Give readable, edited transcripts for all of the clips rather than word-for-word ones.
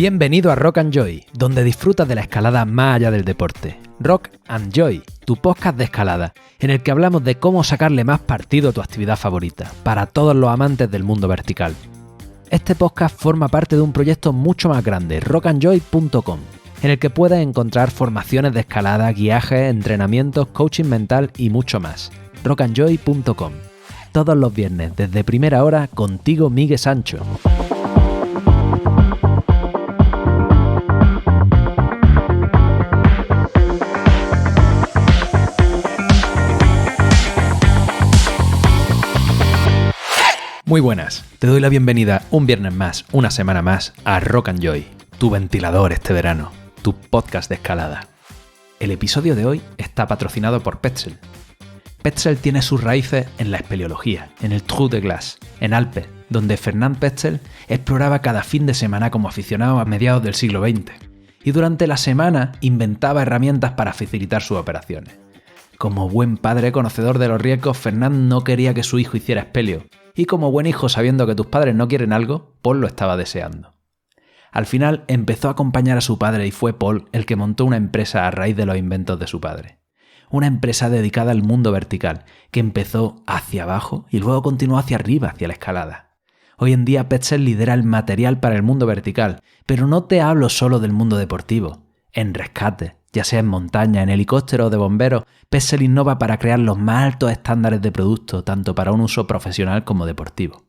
Bienvenido a Rock and Joy, donde disfrutas de la escalada más allá del deporte. Rock and Joy, tu podcast de escalada, en el que hablamos de cómo sacarle más partido a tu actividad favorita, para todos los amantes del mundo vertical. Este podcast forma parte de un proyecto mucho más grande, rockandjoy.com, en el que puedes encontrar formaciones de escalada, guiajes, entrenamientos, coaching mental y mucho más. rockandjoy.com. Todos los viernes, desde primera hora, contigo Miguel Sancho. Muy buenas, te doy la bienvenida un viernes más, una semana más a Rock and Joy, tu ventilador este verano, tu podcast de escalada. El episodio de hoy está patrocinado por Petzl. Petzl tiene sus raíces en la espeleología, en el Trou de Glace, en Alpes, donde Fernand Petzl exploraba cada fin de semana como aficionado a mediados del siglo XX, y durante la semana inventaba herramientas para facilitar sus operaciones. Como buen padre conocedor de los riesgos, Fernand no quería que su hijo hiciera espeleo, y como buen hijo sabiendo que tus padres no quieren algo, Paul lo estaba deseando. Al final empezó a acompañar a su padre y fue Paul el que montó una empresa a raíz de los inventos de su padre. Una empresa dedicada al mundo vertical, que empezó hacia abajo y luego continuó hacia arriba, hacia la escalada. Hoy en día Petzl lidera el material para el mundo vertical, pero no te hablo solo del mundo deportivo. En rescate, ya sea en montaña, en helicóptero o de bomberos, Petzl innova para crear los más altos estándares de producto, tanto para un uso profesional como deportivo.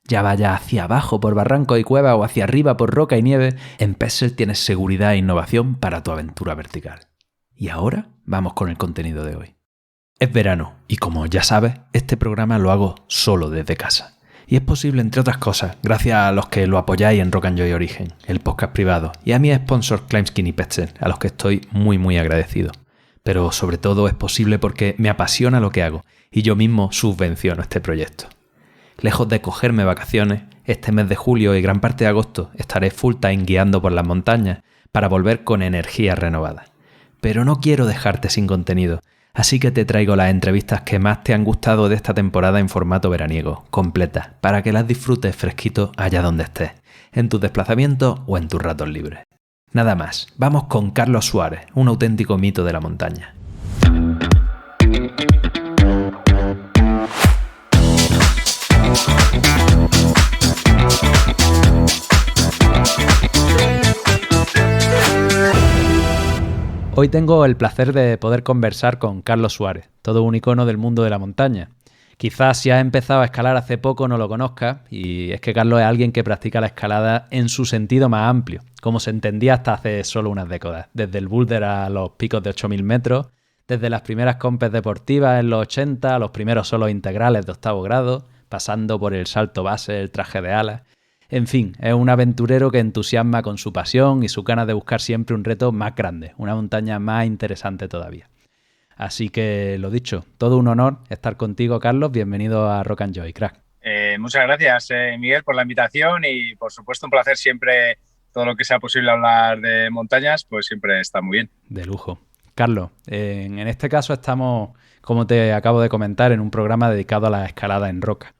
Ya vaya hacia abajo por barrancos y cuevas o hacia arriba por roca y nieve, en Petzl tienes seguridad e innovación para tu aventura vertical. Y ahora vamos con el contenido de hoy. Es verano y como ya sabes, este programa lo hago solo desde casa. Y es posible, entre otras cosas, gracias a los que lo apoyáis en Rock and Joy Origen, el podcast privado, y a mi sponsor Climbskin y Petzl, a los que estoy muy agradecido. Pero sobre todo es posible porque me apasiona lo que hago y yo mismo subvenciono este proyecto. Lejos de cogerme vacaciones, este mes de julio y gran parte de agosto estaré full time guiando por las montañas para volver con energía renovada. Pero no quiero dejarte sin contenido, así que te traigo las entrevistas que más te han gustado de esta temporada en formato veraniego, completas, para que las disfrutes fresquito allá donde estés, en tus desplazamientos o en tus ratos libres. Nada más, vamos con Carlos Suárez, un auténtico mito de la montaña. Hoy tengo el placer de poder conversar con Carlos Suárez, todo un icono del mundo de la montaña. Quizás si has empezado a escalar hace poco no lo conozcas, y es que Carlos es alguien que practica la escalada en su sentido más amplio, como se entendía hasta hace solo unas décadas, desde el boulder a los picos de 8.000 metros, desde las primeras compes deportivas en los 80 a los primeros solos integrales de octavo grado, pasando por el salto base, el traje de alas. En fin, es un aventurero que entusiasma con su pasión y su ganas de buscar siempre un reto más grande, una montaña más interesante todavía. Así que, lo dicho, todo un honor estar contigo, Carlos. Bienvenido a Rock and Joy, crack. Muchas gracias, Miguel, por la invitación y, por supuesto, un placer siempre. Todo lo que sea posible hablar de montañas, pues siempre está muy bien. De lujo. Carlos, en este caso estamos, como te acabo de comentar, en un programa dedicado a la escalada en roca.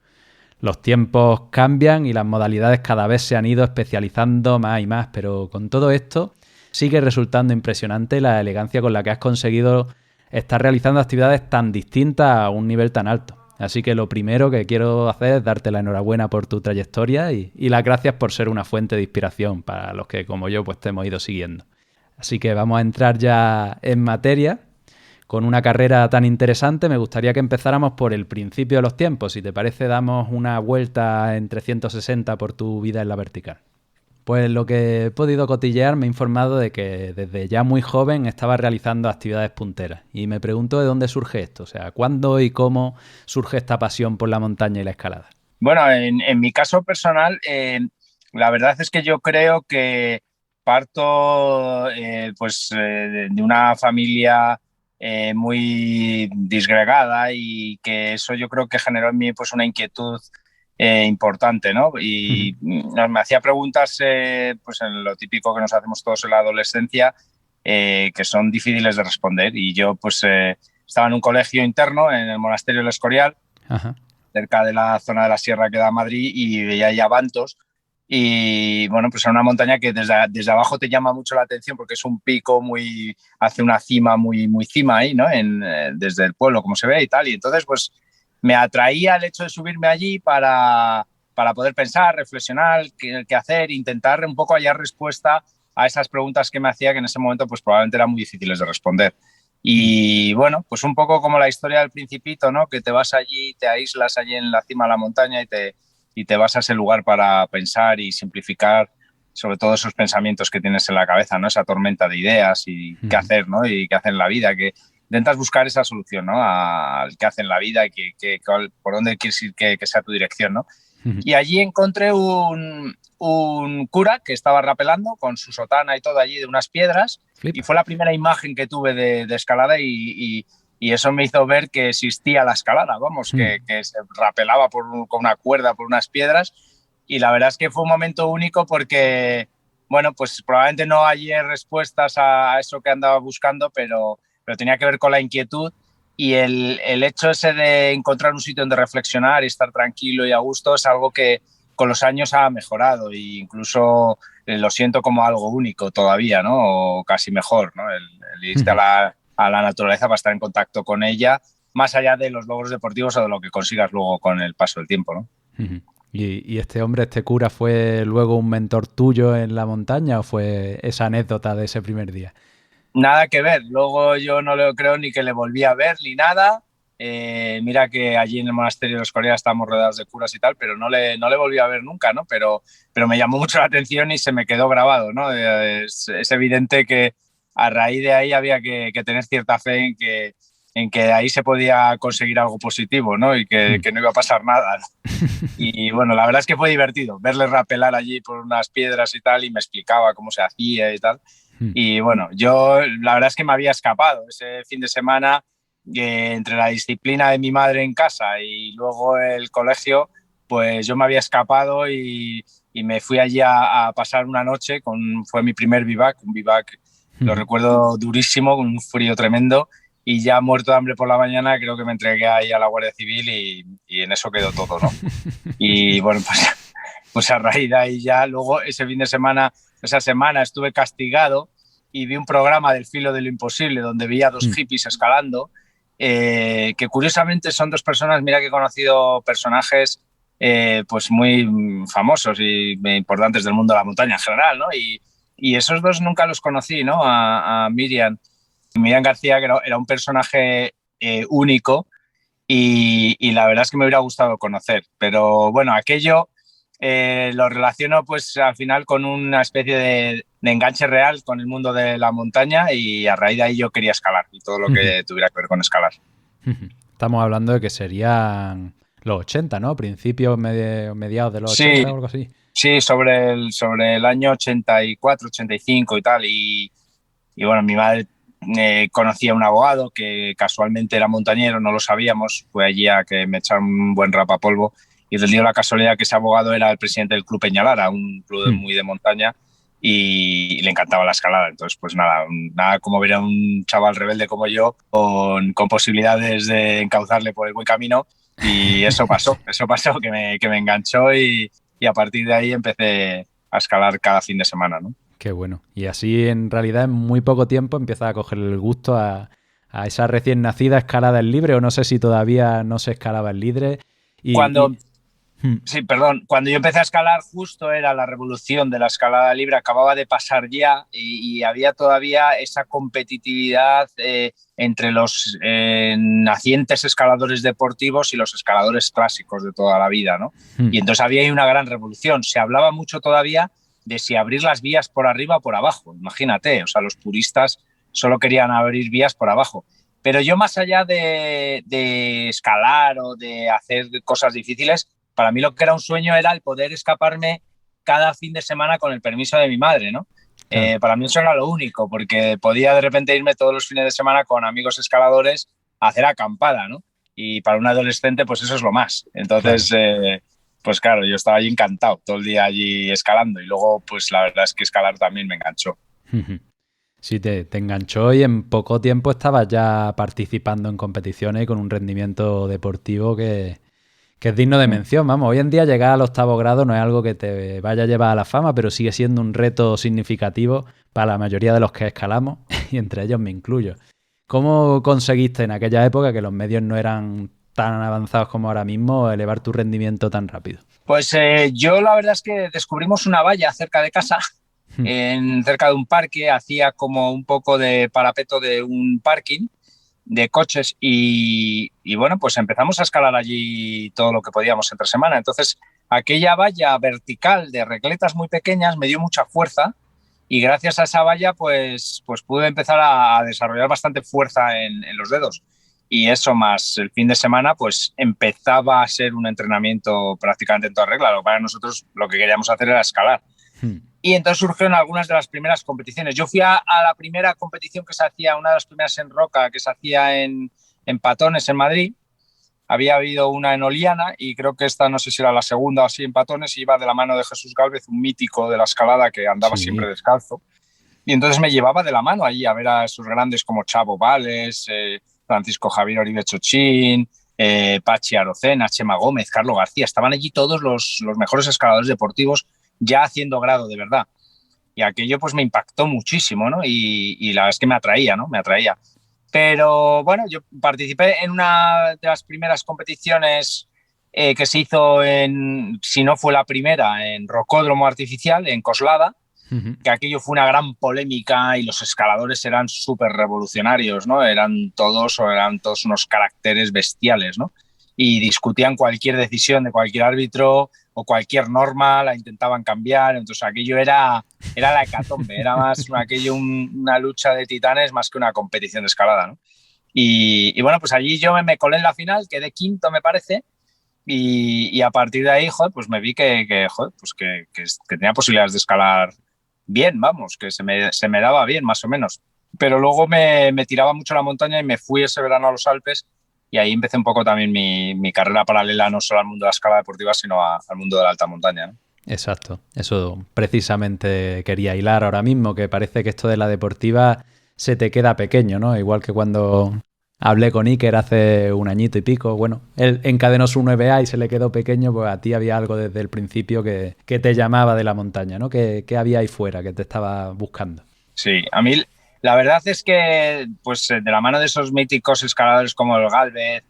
Los tiempos cambian y las modalidades cada vez se han ido especializando más y más, pero con todo esto sigue resultando impresionante la elegancia con la que has conseguido estar realizando actividades tan distintas a un nivel tan alto. Así que lo primero que quiero hacer es darte la enhorabuena por tu trayectoria y las gracias por ser una fuente de inspiración para los que, como yo, pues te hemos ido siguiendo. Así que vamos a entrar ya en materia. Con una carrera tan interesante, me gustaría que empezáramos por el principio de los tiempos. Si te parece, damos una vuelta en 360 por tu vida en la vertical. Pues lo que he podido cotillear me he informado de que desde ya muy joven estaba realizando actividades punteras. Y me pregunto de dónde surge esto, o sea, ¿cuándo y cómo surge esta pasión por la montaña y la escalada? Bueno, en mi caso personal, la verdad es que yo creo que parto de una familia muy disgregada y que eso yo creo que generó en mí pues una inquietud importante, ¿no? Y me hacía preguntas pues en lo típico que nos hacemos todos en la adolescencia, que son difíciles de responder. Y yo pues estaba en un colegio interno en el monasterio del Escorial, cerca de la zona de la sierra que da a Madrid, y veía ya bantos Y bueno, pues era una montaña que desde abajo te llama mucho la atención porque es un pico hace una cima muy cima ahí, ¿no? Desde el pueblo, como se ve y tal. Y entonces, pues me atraía el hecho de subirme allí para poder pensar, reflexionar, qué hacer, intentar un poco hallar respuesta a esas preguntas que me hacía, que en ese momento pues probablemente eran muy difíciles de responder. Y bueno, pues un poco como la historia del Principito, ¿no? Que te vas allí, te aíslas allí en la cima de la montaña y te vas a ese lugar para pensar y simplificar sobre todo esos pensamientos que tienes en la cabeza, ¿no? Esa tormenta de ideas y qué hacer, ¿no? Y qué hacer en la vida, que intentas buscar esa solución, ¿no? Al qué hacer en la vida y por dónde quieres ir, que sea tu dirección, ¿no? Y allí encontré un cura que estaba rapelando con su sotana y todo allí de unas piedras. Flip. Y fue la primera imagen que tuve de escalada y eso me hizo ver que existía la escalada, vamos, que se rapelaba con una cuerda por unas piedras. Y la verdad es que fue un momento único porque, bueno, pues probablemente no hallé respuestas a eso que andaba buscando, pero tenía que ver con la inquietud. Y el hecho ese de encontrar un sitio donde reflexionar y estar tranquilo y a gusto es algo que con los años ha mejorado e incluso lo siento como algo único todavía, ¿no? O casi mejor, ¿no? El irte a la naturaleza para estar en contacto con ella, más allá de los logros deportivos o de lo que consigas luego con el paso del tiempo, ¿no? ¿Y este hombre, este cura, fue luego un mentor tuyo en la montaña o fue esa anécdota de ese primer día? Nada que ver. Luego yo no le creo ni que le volví a ver ni nada. Mira que allí en el monasterio de los Coreas estamos rodeados de curas y tal, pero no le volví a ver nunca, ¿no? Pero me llamó mucho la atención y se me quedó grabado, ¿no? Es evidente que a raíz de ahí había que tener cierta fe en que ahí se podía conseguir algo positivo, ¿no? Y que no iba a pasar nada, ¿no? Y bueno, la verdad es que fue divertido verle rapelar allí por unas piedras y tal y me explicaba cómo se hacía y tal. Y bueno, yo la verdad es que me había escapado ese fin de semana entre la disciplina de mi madre en casa y luego el colegio, pues yo me había escapado y me fui allí a pasar una noche, fue mi primer vivac, un vivac, lo recuerdo durísimo, con un frío tremendo y ya muerto de hambre por la mañana creo que me entregué ahí a la Guardia Civil y en eso quedó todo, ¿no? Y bueno, pues a raíz de ahí ya, luego ese fin de semana, esa semana estuve castigado y vi un programa del Filo de lo Imposible donde veía dos hippies escalando, que curiosamente son dos personas, mira que he conocido personajes pues muy famosos y importantes del mundo de la montaña en general, ¿no? Y esos dos nunca los conocí, ¿no? A Miriam García, que era un personaje único y la verdad es que me hubiera gustado conocer, pero bueno, aquello lo relaciono pues al final con una especie de enganche real con el mundo de la montaña y a raíz de ahí yo quería escalar y todo lo que tuviera que ver con escalar. Estamos hablando de que serían los 80, ¿no? Principios, mediados de los 80 o algo así. Sí, sobre el año 84, 85 y tal. Y bueno, mi madre conocía a un abogado que casualmente era montañero, no lo sabíamos, fue allí a que me echaron un buen rapapolvo y le dio la casualidad que ese abogado era el presidente del Club Peñalara, un club muy de montaña y le encantaba la escalada. Entonces, pues nada como ver a un chaval rebelde como yo con posibilidades de encauzarle por el buen camino y eso pasó que me enganchó y a partir de ahí empecé a escalar cada fin de semana, ¿no? Qué bueno. Y así, en realidad, en muy poco tiempo empiezas a coger el gusto a esa recién nacida escalada en libre, o no sé si todavía no se escalaba en libre. Sí, perdón. Cuando yo empecé a escalar, justo era la revolución de la escalada libre, acababa de pasar ya y había todavía esa competitividad entre los nacientes escaladores deportivos y los escaladores clásicos de toda la vida, ¿no? Y entonces había ahí una gran revolución. Se hablaba mucho todavía de si abrir las vías por arriba o por abajo. Imagínate, o sea, los puristas solo querían abrir vías por abajo. Pero yo, más allá de escalar o de hacer cosas difíciles, para mí lo que era un sueño era el poder escaparme cada fin de semana con el permiso de mi madre, ¿no? Claro. Para mí eso era lo único, porque podía de repente irme todos los fines de semana con amigos escaladores a hacer acampada, ¿no? Y para un adolescente, pues eso es lo más. Entonces, claro. Pues claro, yo estaba allí encantado, todo el día allí escalando y luego, pues la verdad es que escalar también me enganchó. Sí, te enganchó y en poco tiempo estabas ya participando en competiciones y con un rendimiento deportivo que Que es digno de mención, vamos. Hoy en día llegar al 8º grado no es algo que te vaya a llevar a la fama, pero sigue siendo un reto significativo para la mayoría de los que escalamos, y entre ellos me incluyo. ¿Cómo conseguiste en aquella época, que los medios no eran tan avanzados como ahora mismo, elevar tu rendimiento tan rápido? Pues yo la verdad es que descubrimos una valla cerca de casa, cerca de un parque, hacía como un poco de parapeto de un parking de coches y bueno, pues empezamos a escalar allí todo lo que podíamos entre semana. Entonces, aquella valla vertical de regletas muy pequeñas me dio mucha fuerza y gracias a esa valla pues pude empezar a desarrollar bastante fuerza en los dedos. Y eso más el fin de semana, pues empezaba a ser un entrenamiento prácticamente en toda regla. Para nosotros lo que queríamos hacer era escalar. Y entonces surgieron algunas de las primeras competiciones. Yo fui a la primera competición que se hacía, una de las primeras en roca, que se hacía en Patones, en Madrid. Había habido una en Oliana y creo que esta, no sé si era la segunda o así, en Patones, y iba de la mano de Jesús Gálvez, un mítico de la escalada que andaba siempre descalzo. Y entonces me llevaba de la mano allí a ver a esos grandes como Chavo Vales, Francisco Javier Oribe Chochín, Pachi Arocena, Chema Gómez, Carlos García. Estaban allí todos los mejores escaladores deportivos ya haciendo grado de verdad. Y aquello pues me impactó muchísimo, ¿no? Y la verdad es que me atraía, ¿no? Me atraía. Pero bueno, yo participé en una de las primeras competiciones que se hizo si no fue la primera, en Rocódromo Artificial, en Coslada, que aquello fue una gran polémica y los escaladores eran súper revolucionarios, ¿no? Eran todos unos caracteres bestiales, ¿no? Y discutían cualquier decisión de cualquier árbitro o cualquier norma, la intentaban cambiar. Entonces aquello era la hecatombe, era más aquello una lucha de titanes más que una competición de escalada, ¿no? Y bueno, pues allí yo me colé en la final, quedé quinto me parece, y a partir de ahí, joder, pues me vi que tenía posibilidades de escalar bien, vamos, que se me daba bien más o menos. Pero luego me tiraba mucho la montaña y me fui ese verano a los Alpes y ahí empecé un poco también mi carrera paralela no solo al mundo de la escalada deportiva, sino al mundo de la alta montaña, ¿no? Exacto, eso precisamente quería hilar ahora mismo, que parece que esto de la deportiva se te queda pequeño, ¿no? Igual que cuando hablé con Iker hace un añito y pico, bueno, él encadenó su 9A y se le quedó pequeño, pues a ti había algo desde el principio que te llamaba de la montaña, ¿no? ¿Qué había ahí fuera que te estaba buscando? Sí, a mí la verdad es que pues de la mano de esos míticos escaladores como el Gálvez,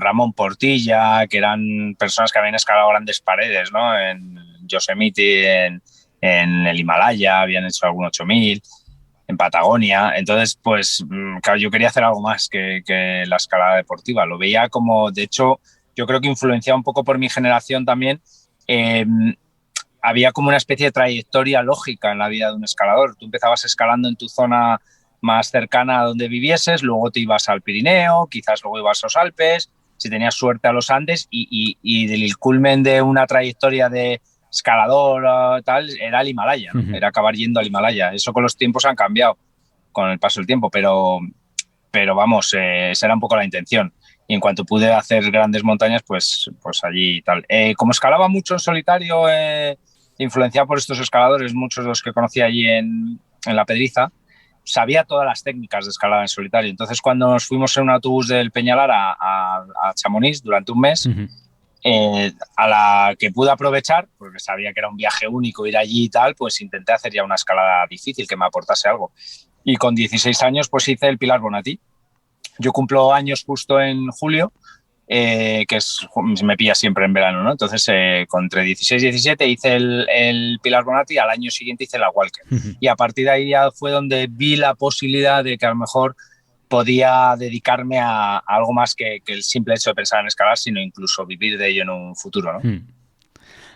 Ramón Portilla, que eran personas que habían escalado grandes paredes, ¿no? En Yosemite, en el Himalaya, habían hecho algún 8000, en Patagonia. Entonces, pues, claro, yo quería hacer algo más que la escalada deportiva. Lo veía como, de hecho, yo creo que influenciado un poco por mi generación también. Había como una especie de trayectoria lógica en la vida de un escalador. Tú empezabas escalando en tu zona más cercana a donde vivieses, luego te ibas al Pirineo, quizás luego ibas a los Alpes, si tenías suerte a los Andes y del culmen de una trayectoria de escalador tal era el Himalaya, ¿no? Era acabar yendo al Himalaya. Eso con los tiempos han cambiado con el paso del tiempo, pero vamos, esa era un poco la intención. Y en cuanto pude hacer grandes montañas, pues allí y tal. Como escalaba mucho en solitario, influenciado por estos escaladores, muchos de los que conocí allí en La Pedriza, sabía todas las técnicas de escalada en solitario. Entonces, cuando nos fuimos en un autobús del Peñalar a Chamonix durante un mes, a la que pude aprovechar, porque sabía que era un viaje único ir allí y tal, pues intenté hacer ya una escalada difícil que me aportase algo. Y con 16 años, pues hice el Pilar Bonatí. Yo cumplo años justo en julio, me pilla siempre en verano, ¿no? Entonces, entre 16 y 17 hice el Pilar Bonatí, al año siguiente hice la Walker. Y a partir de ahí ya fue donde vi la posibilidad de que a lo mejor podía dedicarme a algo más que el simple hecho de pensar en escalar, sino incluso vivir de ello en un futuro, ¿no?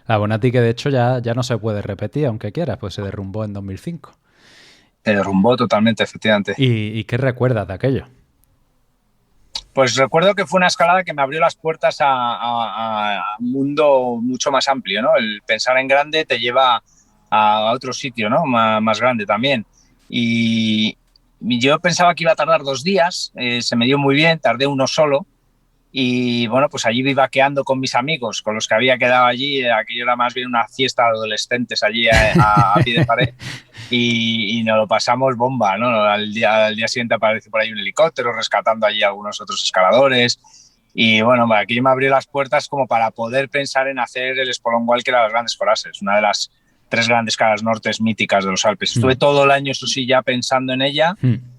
La Bonatí, que de hecho ya no se puede repetir, aunque quieras, pues se derrumbó en 2005. Se derrumbó totalmente, efectivamente. ¿Y qué recuerdas de aquello? Pues recuerdo que fue una escalada que me abrió las puertas a un mundo mucho más amplio, ¿no? El pensar en grande te lleva a otro sitio, ¿no? Más grande también. Y yo pensaba que iba a tardar 2 días, se me dio muy bien, tardé uno solo. Y bueno, pues allí vivaqueando con mis amigos, con los que había quedado allí, aquello era más bien una fiesta de adolescentes allí a pie de pared. Y nos lo pasamos bomba, ¿no? Al día siguiente aparece por ahí un helicóptero rescatando allí a algunos otros escaladores Y bueno, aquí me abrió las puertas como para poder pensar en hacer el Spolón Walker a las Grandes Colases, una de las 3 grandes calas nortes míticas de los Alpes. Estuve todo el año, eso sí, ya pensando en ella,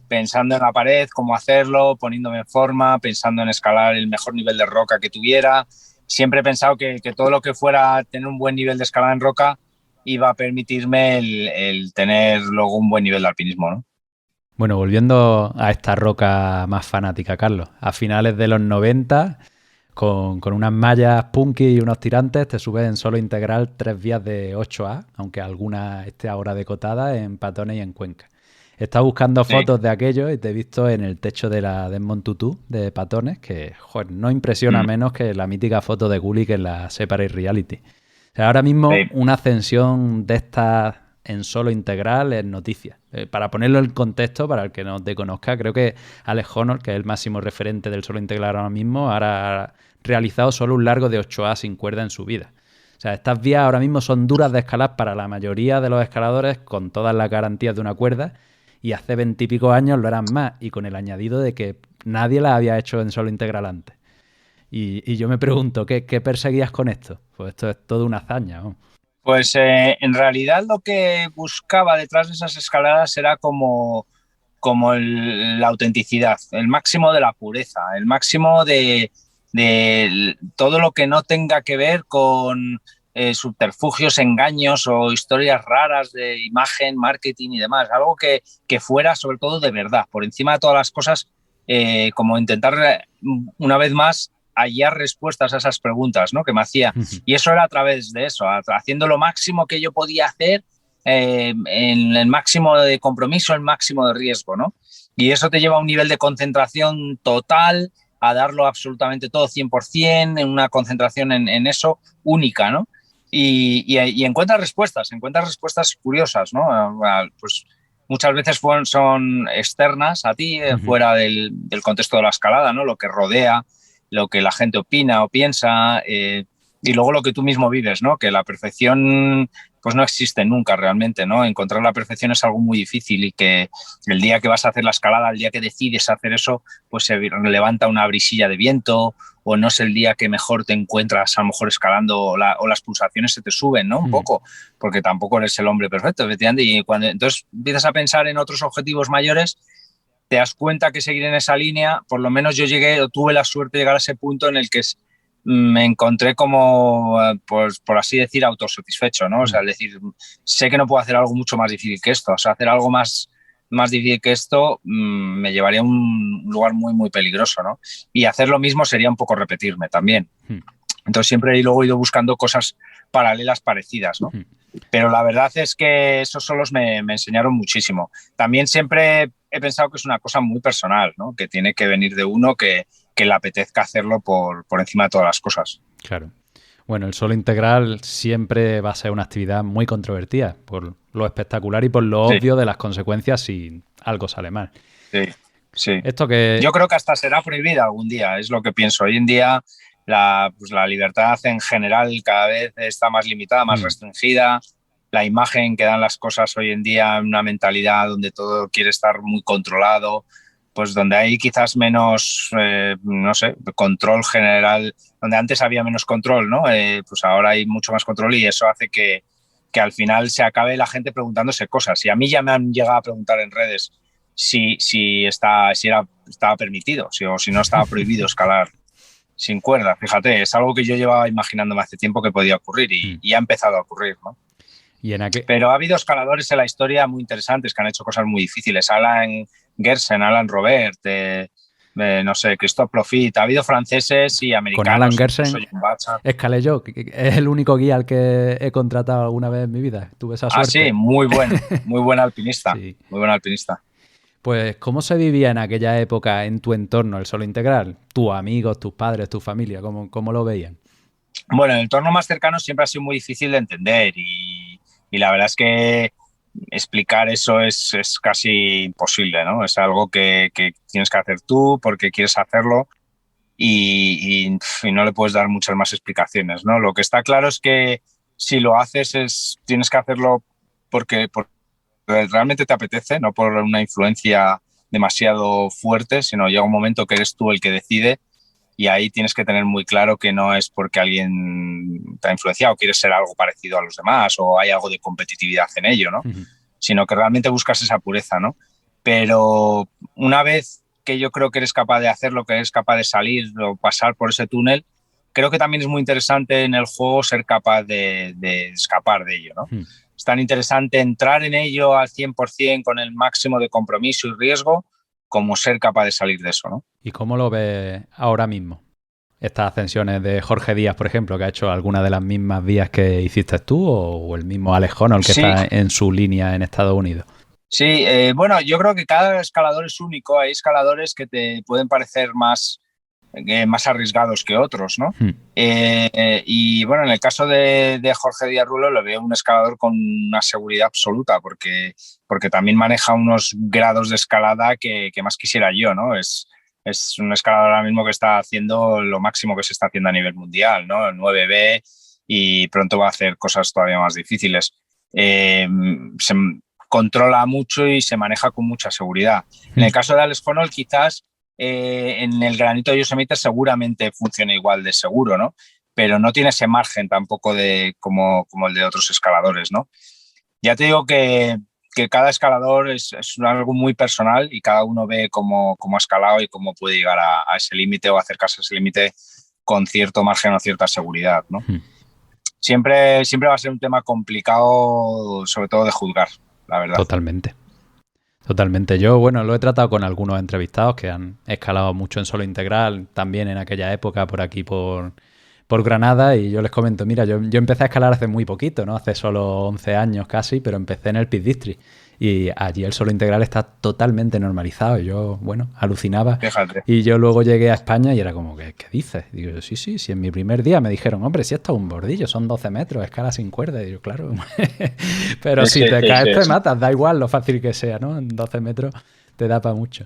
pensando en la pared, cómo hacerlo, poniéndome en forma, pensando en escalar el mejor nivel de roca que tuviera. Siempre he pensado que todo lo que fuera tener un buen nivel de escalada en roca iba a permitirme el tener luego un buen nivel de alpinismo, ¿no? Bueno, volviendo a esta roca más fanática, Carlos, a finales de los 90, con unas mallas punky y unos tirantes, te subes en solo integral 3 vías de 8A, aunque alguna esté ahora decotada en Patones y en Cuenca. He estado buscando Sí. fotos de aquello y te he visto en el techo de la Desmond Tutu de Patones, que joder, no impresiona menos que la mítica foto de Gulick en la Separate Reality. O sea, ahora mismo Sí. una ascensión de estas en solo integral es noticia. Para ponerlo en contexto, para el que no te conozca, creo que Alex Honnold, que es el máximo referente del solo integral ahora mismo, ahora ha realizado solo un largo de 8A sin cuerda en su vida. O sea, estas vías ahora mismo son duras de escalar para la mayoría de los escaladores con todas las garantías de una cuerda, y hace 20 y pico años lo eran más, y con el añadido de que nadie las había hecho en solo integral antes. Y yo me pregunto, ¿qué perseguías con esto? Pues esto es toda una hazaña, ¿no? Pues en realidad lo que buscaba detrás de esas escaladas era como la autenticidad, el máximo de la pureza, el máximo de todo lo que no tenga que ver con subterfugios, engaños o historias raras de imagen, marketing y demás. Algo que fuera sobre todo de verdad, por encima de todas las cosas, como intentar una vez más hallar respuestas a esas preguntas, ¿no?, que me hacía. Y eso era a través de eso, haciendo lo máximo que yo podía hacer, en el máximo de compromiso, el máximo de riesgo, ¿no? Y eso te lleva a un nivel de concentración total, a darlo absolutamente todo 100%, en una concentración en eso única, ¿no? Y encuentras respuestas curiosas, ¿no? Pues muchas veces son externas a ti, fuera del contexto de la escalada, ¿no? Lo que rodea, lo que la gente opina o piensa, y luego lo que tú mismo vives, ¿no? Que la perfección pues no existe nunca realmente, ¿no? Encontrar la perfección es algo muy difícil, y que el día que vas a hacer la escalada, el día que decides hacer eso, pues se levanta una brisilla de viento, o no es el día que mejor te encuentras a lo mejor escalando, o las pulsaciones se te suben, ¿no? Un poco, porque tampoco eres el hombre perfecto, efectivamente, y cuando entonces empiezas a pensar en otros objetivos mayores, te das cuenta que seguir en esa línea, por lo menos yo tuve la suerte de llegar a ese punto en el que me encontré como, pues, por así decir, autosatisfecho, ¿no? O sea, es decir, sé que no puedo hacer algo mucho más difícil que esto. O sea, hacer algo más difícil que esto me llevaría a un lugar muy, muy peligroso, ¿no? Y hacer lo mismo sería un poco repetirme también. Entonces siempre luego he ido buscando cosas paralelas parecidas, ¿no? Pero la verdad es que esos solos me enseñaron muchísimo. También siempre he pensado que es una cosa muy personal, ¿no? Que tiene que venir de uno que le apetezca hacerlo por encima de todas las cosas. Claro. Bueno, el solo integral siempre va a ser una actividad muy controvertida por lo espectacular y por lo obvio de las consecuencias si algo sale mal. Sí, sí. Esto que... Yo creo que hasta será prohibida algún día, es lo que pienso. Hoy en día la libertad en general cada vez está más limitada, más restringida. La imagen que dan las cosas hoy en día, una mentalidad donde todo quiere estar muy controlado, pues donde hay quizás menos, no sé, control general, donde antes había menos control, ¿no? Pues ahora hay mucho más control, y eso hace que al final se acabe la gente preguntándose cosas. Y a mí ya me han llegado a preguntar en redes si estaba permitido, o si no estaba prohibido escalar sin cuerda. Fíjate, es algo que yo llevaba imaginándome hace tiempo que podía ocurrir, y ha empezado a ocurrir, ¿no? Pero ha habido escaladores en la historia muy interesantes que han hecho cosas muy difíciles. Alan Gersen, Alan Robert, no sé, Christophe Profit. Ha habido franceses y americanos. Con Alan Gersen escalé yo, que es el único guía al que he contratado alguna vez en mi vida. Tuve esa suerte. Sí, muy buen alpinista. Sí. Muy buen alpinista. Pues, ¿cómo se vivía en aquella época en tu entorno el solo integral? ¿Tus amigos, tus padres, tu familia? ¿Cómo lo veían? Bueno, el entorno más cercano siempre ha sido muy difícil de entender, y la verdad es que explicar eso es casi imposible, ¿no? Es algo que tienes que hacer tú porque quieres hacerlo, y no le puedes dar muchas más explicaciones, ¿no? Lo que está claro es que si lo haces tienes que hacerlo porque realmente te apetece, no por una influencia demasiado fuerte, sino llega un momento que eres tú el que decide. Y ahí tienes que tener muy claro que no es porque alguien te ha influenciado, quieres ser algo parecido a los demás o hay algo de competitividad en ello, ¿no? Ujú. Sino que realmente buscas esa pureza, ¿no? Pero una vez que yo creo que eres capaz de hacerlo, que eres capaz de salir o pasar por ese túnel, creo que también es muy interesante en el juego ser capaz de escapar de ello, ¿no? Ujú. Es tan interesante entrar en ello al 100% con el máximo de compromiso y riesgo como ser capaz de salir de eso, ¿no? ¿Y cómo lo ves ahora mismo? Estas ascensiones de Jorge Díaz, por ejemplo, que ha hecho alguna de las mismas vías que hiciste tú, o el mismo Alex Honnold que Sí, está en su línea en Estados Unidos. sí, bueno, yo creo que cada escalador es único. Hay escaladores que te pueden parecer más arriesgados que otros, ¿no? Hmm. Y bueno, en el caso de Jorge Díaz Rulo lo veo un escalador con una seguridad absoluta, porque también maneja unos grados de escalada que más quisiera yo, ¿no? Es un escalador ahora mismo que está haciendo lo máximo que se está haciendo a nivel mundial, ¿no? El 9B, y pronto va a hacer cosas todavía más difíciles. Se controla mucho y se maneja con mucha seguridad. En el caso de Alex Honnold, quizás en el granito de Yosemite seguramente funciona igual de seguro, ¿no? Pero no tiene ese margen tampoco como el de otros escaladores, ¿no? Ya te digo que cada escalador es algo muy personal y cada uno ve cómo ha escalado y cómo puede llegar a ese límite o acercarse a ese límite con cierto margen o cierta seguridad, ¿no? Hmm. Siempre va a ser un tema complicado, sobre todo de juzgar, la verdad. Totalmente. Totalmente. Yo, bueno, lo he tratado con algunos entrevistados que han escalado mucho en solo integral, también en aquella época por aquí, por Granada, y yo les comento, mira, yo empecé a escalar hace muy poquito, ¿no? Hace solo 11 años casi, pero empecé en el Peak District. Y allí el solo integral está totalmente normalizado. Y yo, bueno, alucinaba. Fíjate. Y yo luego llegué a España y era como, ¿qué dices? Digo, sí, en mi primer día me dijeron, hombre, si esto es un bordillo, son 12 metros, escala sin cuerda. Y digo, claro, pero si Sí, te sí, caes te sí. matas, da igual lo fácil que sea, ¿no? En 12 metros te da para mucho.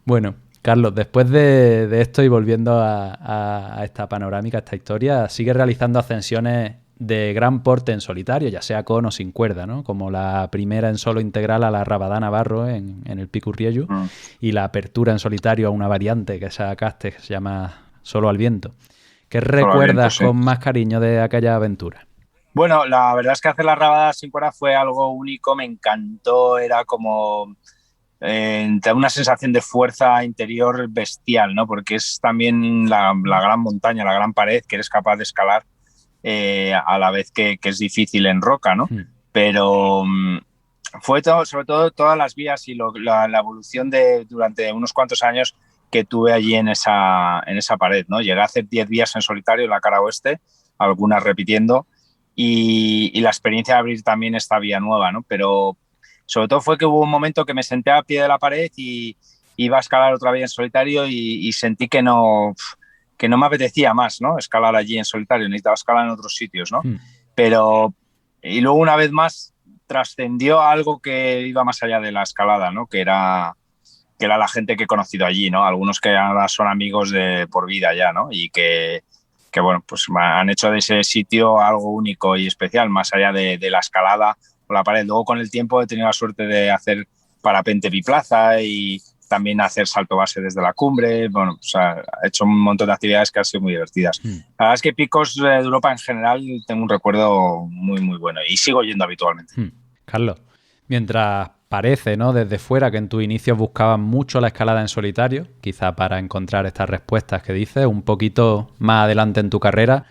Bueno, Carlos, después de esto y volviendo a esta panorámica, a esta historia, sigue realizando ascensiones de gran porte en solitario, ya sea con o sin cuerda, ¿no? Como la primera en solo integral a la Rabadá Navarro en el Pico Urriellu Mm. y la apertura en solitario a una variante que sacaste que se llama Solo al Viento. ¿Qué Solo al viento, recuerdas sí. con más cariño de aquella aventura? Bueno, la verdad es que hacer la rabada sin cuerda fue algo único, me encantó, era como te da una sensación de fuerza interior bestial, ¿no? Porque es también la gran montaña, la gran pared que eres capaz de escalar a la vez que es difícil en roca, ¿no? Hmm. Pero fue todo, sobre todo todas las vías y la evolución durante unos cuantos años que tuve allí en esa pared, ¿no? Llegué a hacer 10 vías en solitario en la cara oeste, algunas repitiendo, y la experiencia de abrir también esta vía nueva, ¿no? Pero sobre todo fue que hubo un momento que me senté a pie de la pared y iba a escalar otra vez en solitario y sentí que no me apetecía más, ¿no? Escalar allí en solitario, necesitaba escalar en otros sitios, ¿no? Hmm. Pero, y luego una vez más trascendió algo que iba más allá de la escalada, ¿no? Que era la gente que he conocido allí, ¿no? Algunos que ahora son amigos de por vida ya, ¿no? Y que bueno, pues han hecho de ese sitio algo único y especial, más allá de la escalada o la pared. Luego con el tiempo he tenido la suerte de hacer parapente biplaza y también hacer salto base desde la cumbre. Bueno, pues he hecho un montón de actividades que han sido muy divertidas. Hmm. La verdad es que picos de Europa en general tengo un recuerdo muy, muy bueno y sigo yendo habitualmente. Carlos, mientras parece, ¿no? Desde fuera que en tus inicios buscabas mucho la escalada en solitario, quizá para encontrar estas respuestas que dices, un poquito más adelante en tu carrera,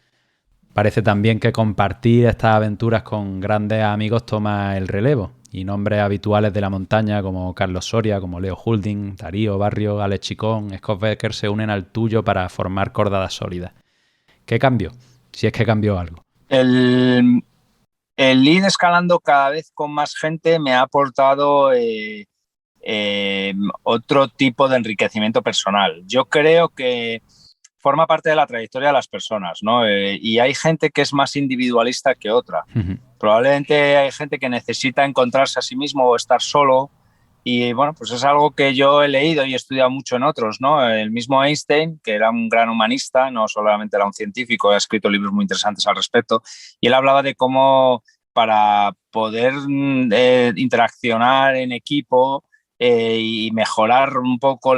parece también que compartir estas aventuras con grandes amigos toma el relevo. Y nombres habituales de la montaña como Carlos Soria, como Leo Houlding, Darío Barrio, Alex Chicón, Scott Becker se unen al tuyo para formar cordadas sólidas. ¿Qué cambió? Si es que cambió algo. El, el ir escalando cada vez con más gente me ha aportado otro tipo de enriquecimiento personal. Yo creo que forma parte de la trayectoria de las personas, ¿no? Y hay gente que es más individualista que otra. Probablemente hay gente que necesita encontrarse a sí mismo o estar solo. Y bueno, pues es algo que yo he leído y he estudiado mucho en otros, ¿no? El mismo Einstein, que era un gran humanista, no solamente era un científico, ha escrito libros muy interesantes al respecto, y él hablaba de cómo para poder interaccionar en equipo y mejorar un poco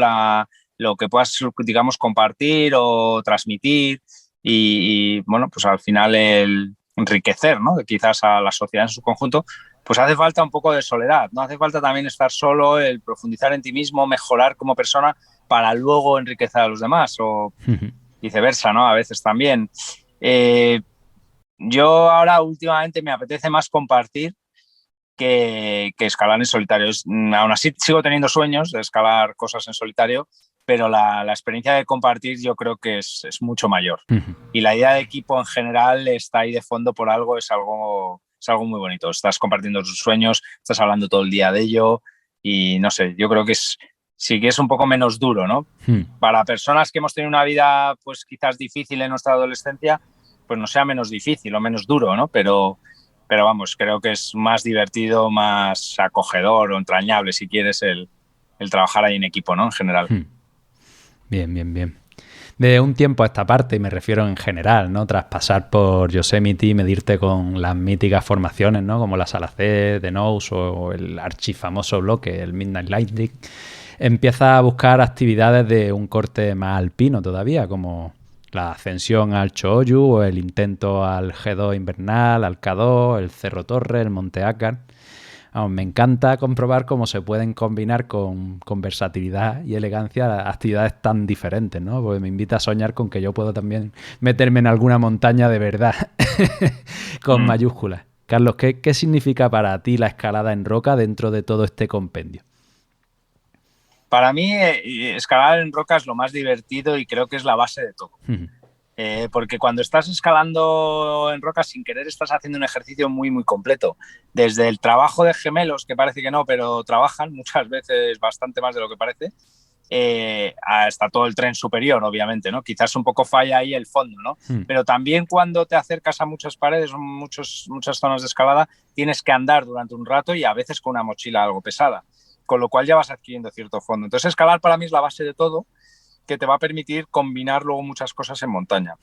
lo que puedas, digamos, compartir o transmitir y bueno, pues al final el enriquecer, ¿no? Quizás a la sociedad en su conjunto, pues hace falta un poco de soledad, ¿no? Hace falta también estar solo, el profundizar en ti mismo, mejorar como persona para luego enriquecer a los demás o viceversa, ¿no? A veces también. Yo ahora últimamente me apetece más compartir que escalar en solitario. Aún así sigo teniendo sueños de escalar cosas en solitario, pero la experiencia de compartir yo creo que es mucho mayor. Y la idea de equipo en general está ahí de fondo por algo, es algo muy bonito. Estás compartiendo tus sueños, estás hablando todo el día de ello y no sé, yo creo que sí que es un poco menos duro, ¿no? Para personas que hemos tenido una vida pues quizás difícil en nuestra adolescencia, pues no sea menos difícil o menos duro, ¿no? Pero vamos, creo que es más divertido, más acogedor o entrañable, si quieres, el trabajar ahí en equipo, ¿no? En general. Bien, bien, bien. De un tiempo a esta parte, y me refiero en general, ¿no? Tras pasar por Yosemite y medirte con las míticas formaciones, ¿no? Como la Sala C, The Nose o el archifamoso bloque, el Midnight Lightning, empieza a buscar actividades de un corte más alpino todavía, como la ascensión al Choyu o el intento al G2 invernal, al K2, el Cerro Torre, el Monte Ácar. Vamos, me encanta comprobar cómo se pueden combinar con versatilidad y elegancia actividades tan diferentes, ¿no? Porque me invita a soñar con que yo puedo también meterme en alguna montaña de verdad, con mayúsculas. Carlos, ¿qué significa para ti la escalada en roca dentro de todo este compendio? Para mí, escalar en roca es lo más divertido y creo que es la base de todo. Porque cuando estás escalando en roca sin querer estás haciendo un ejercicio muy, muy completo. Desde el trabajo de gemelos, que parece que no, pero trabajan muchas veces bastante más de lo que parece, hasta todo el tren superior, obviamente, ¿no? Quizás un poco falla ahí el fondo, ¿no? Pero también cuando te acercas a muchas paredes o muchas zonas de escalada, tienes que andar durante un rato y a veces con una mochila algo pesada, con lo cual ya vas adquiriendo cierto fondo. Entonces, escalar para mí es la base de todo, que te va a permitir combinar luego muchas cosas en montaña.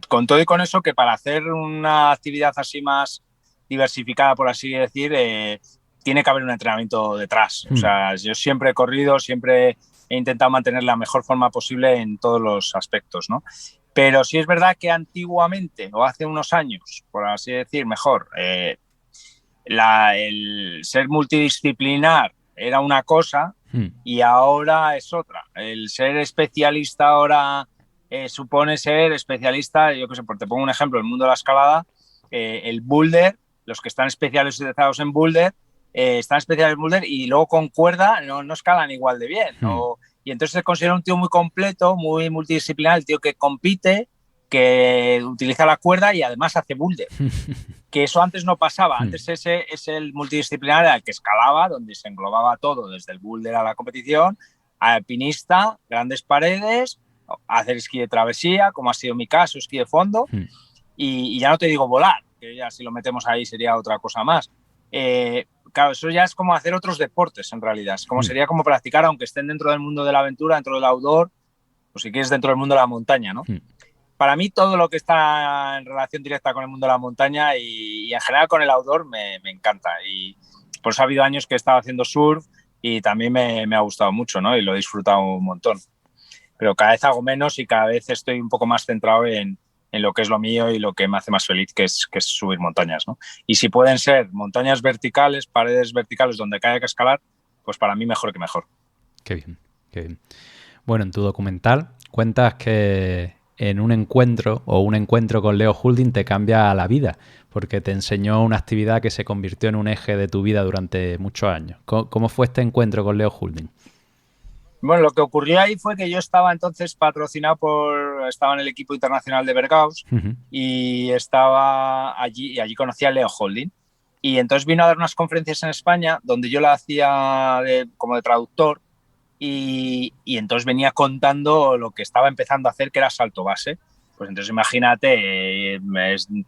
Con todo y con eso, que para hacer una actividad así más diversificada, por así decir, tiene que haber un entrenamiento detrás. O sea, yo siempre he corrido, siempre he intentado mantener la mejor forma posible en todos los aspectos, ¿no? Pero sí es verdad que antiguamente, o hace unos años, por así decir, mejor, el ser multidisciplinar era una cosa y ahora es otra. El ser especialista ahora supone ser especialista, yo qué sé, te pongo un ejemplo, el mundo de la escalada, el boulder, los que están especializados en boulder, están especializados en boulder y luego con cuerda no escalan igual de bien. Y entonces se considera un tío muy completo, muy multidisciplinar, el tío que compite, que utiliza la cuerda y además hace boulder. Que eso antes no pasaba. Antes ese es el multidisciplinar al que escalaba, donde se englobaba todo, desde el boulder a la competición, alpinista, grandes paredes, hacer esquí de travesía, como ha sido mi caso, esquí de fondo, y ya no te digo volar, que ya si lo metemos ahí sería otra cosa más. Claro, eso ya es como hacer otros deportes en realidad, es como sería como practicar, aunque estén dentro del mundo de la aventura, dentro del outdoor, o si quieres dentro del mundo de la montaña, ¿no? Para mí todo lo que está en relación directa con el mundo de la montaña y en general con el outdoor me encanta. Y por eso ha habido años que he estado haciendo surf y también me ha gustado mucho, ¿no? Y lo he disfrutado un montón. Pero cada vez hago menos y cada vez estoy un poco más centrado en lo que es lo mío y lo que me hace más feliz, que es subir montañas, ¿no? Y si pueden ser montañas verticales, paredes verticales donde haya que escalar, pues para mí mejor que mejor. Qué bien, qué bien. Bueno, en tu documental cuentas que en un encuentro con Leo Houlding te cambia la vida, porque te enseñó una actividad que se convirtió en un eje de tu vida durante muchos años. ¿Cómo fue este encuentro con Leo Houlding? Bueno, lo que ocurrió ahí fue que yo estaba entonces estaba en el equipo internacional de Berghaus y estaba allí, y allí conocí a Leo Houlding. Y entonces vino a dar unas conferencias en España donde yo la hacía como de traductor. Y entonces venía contando lo que estaba empezando a hacer, que era salto base. Pues entonces imagínate,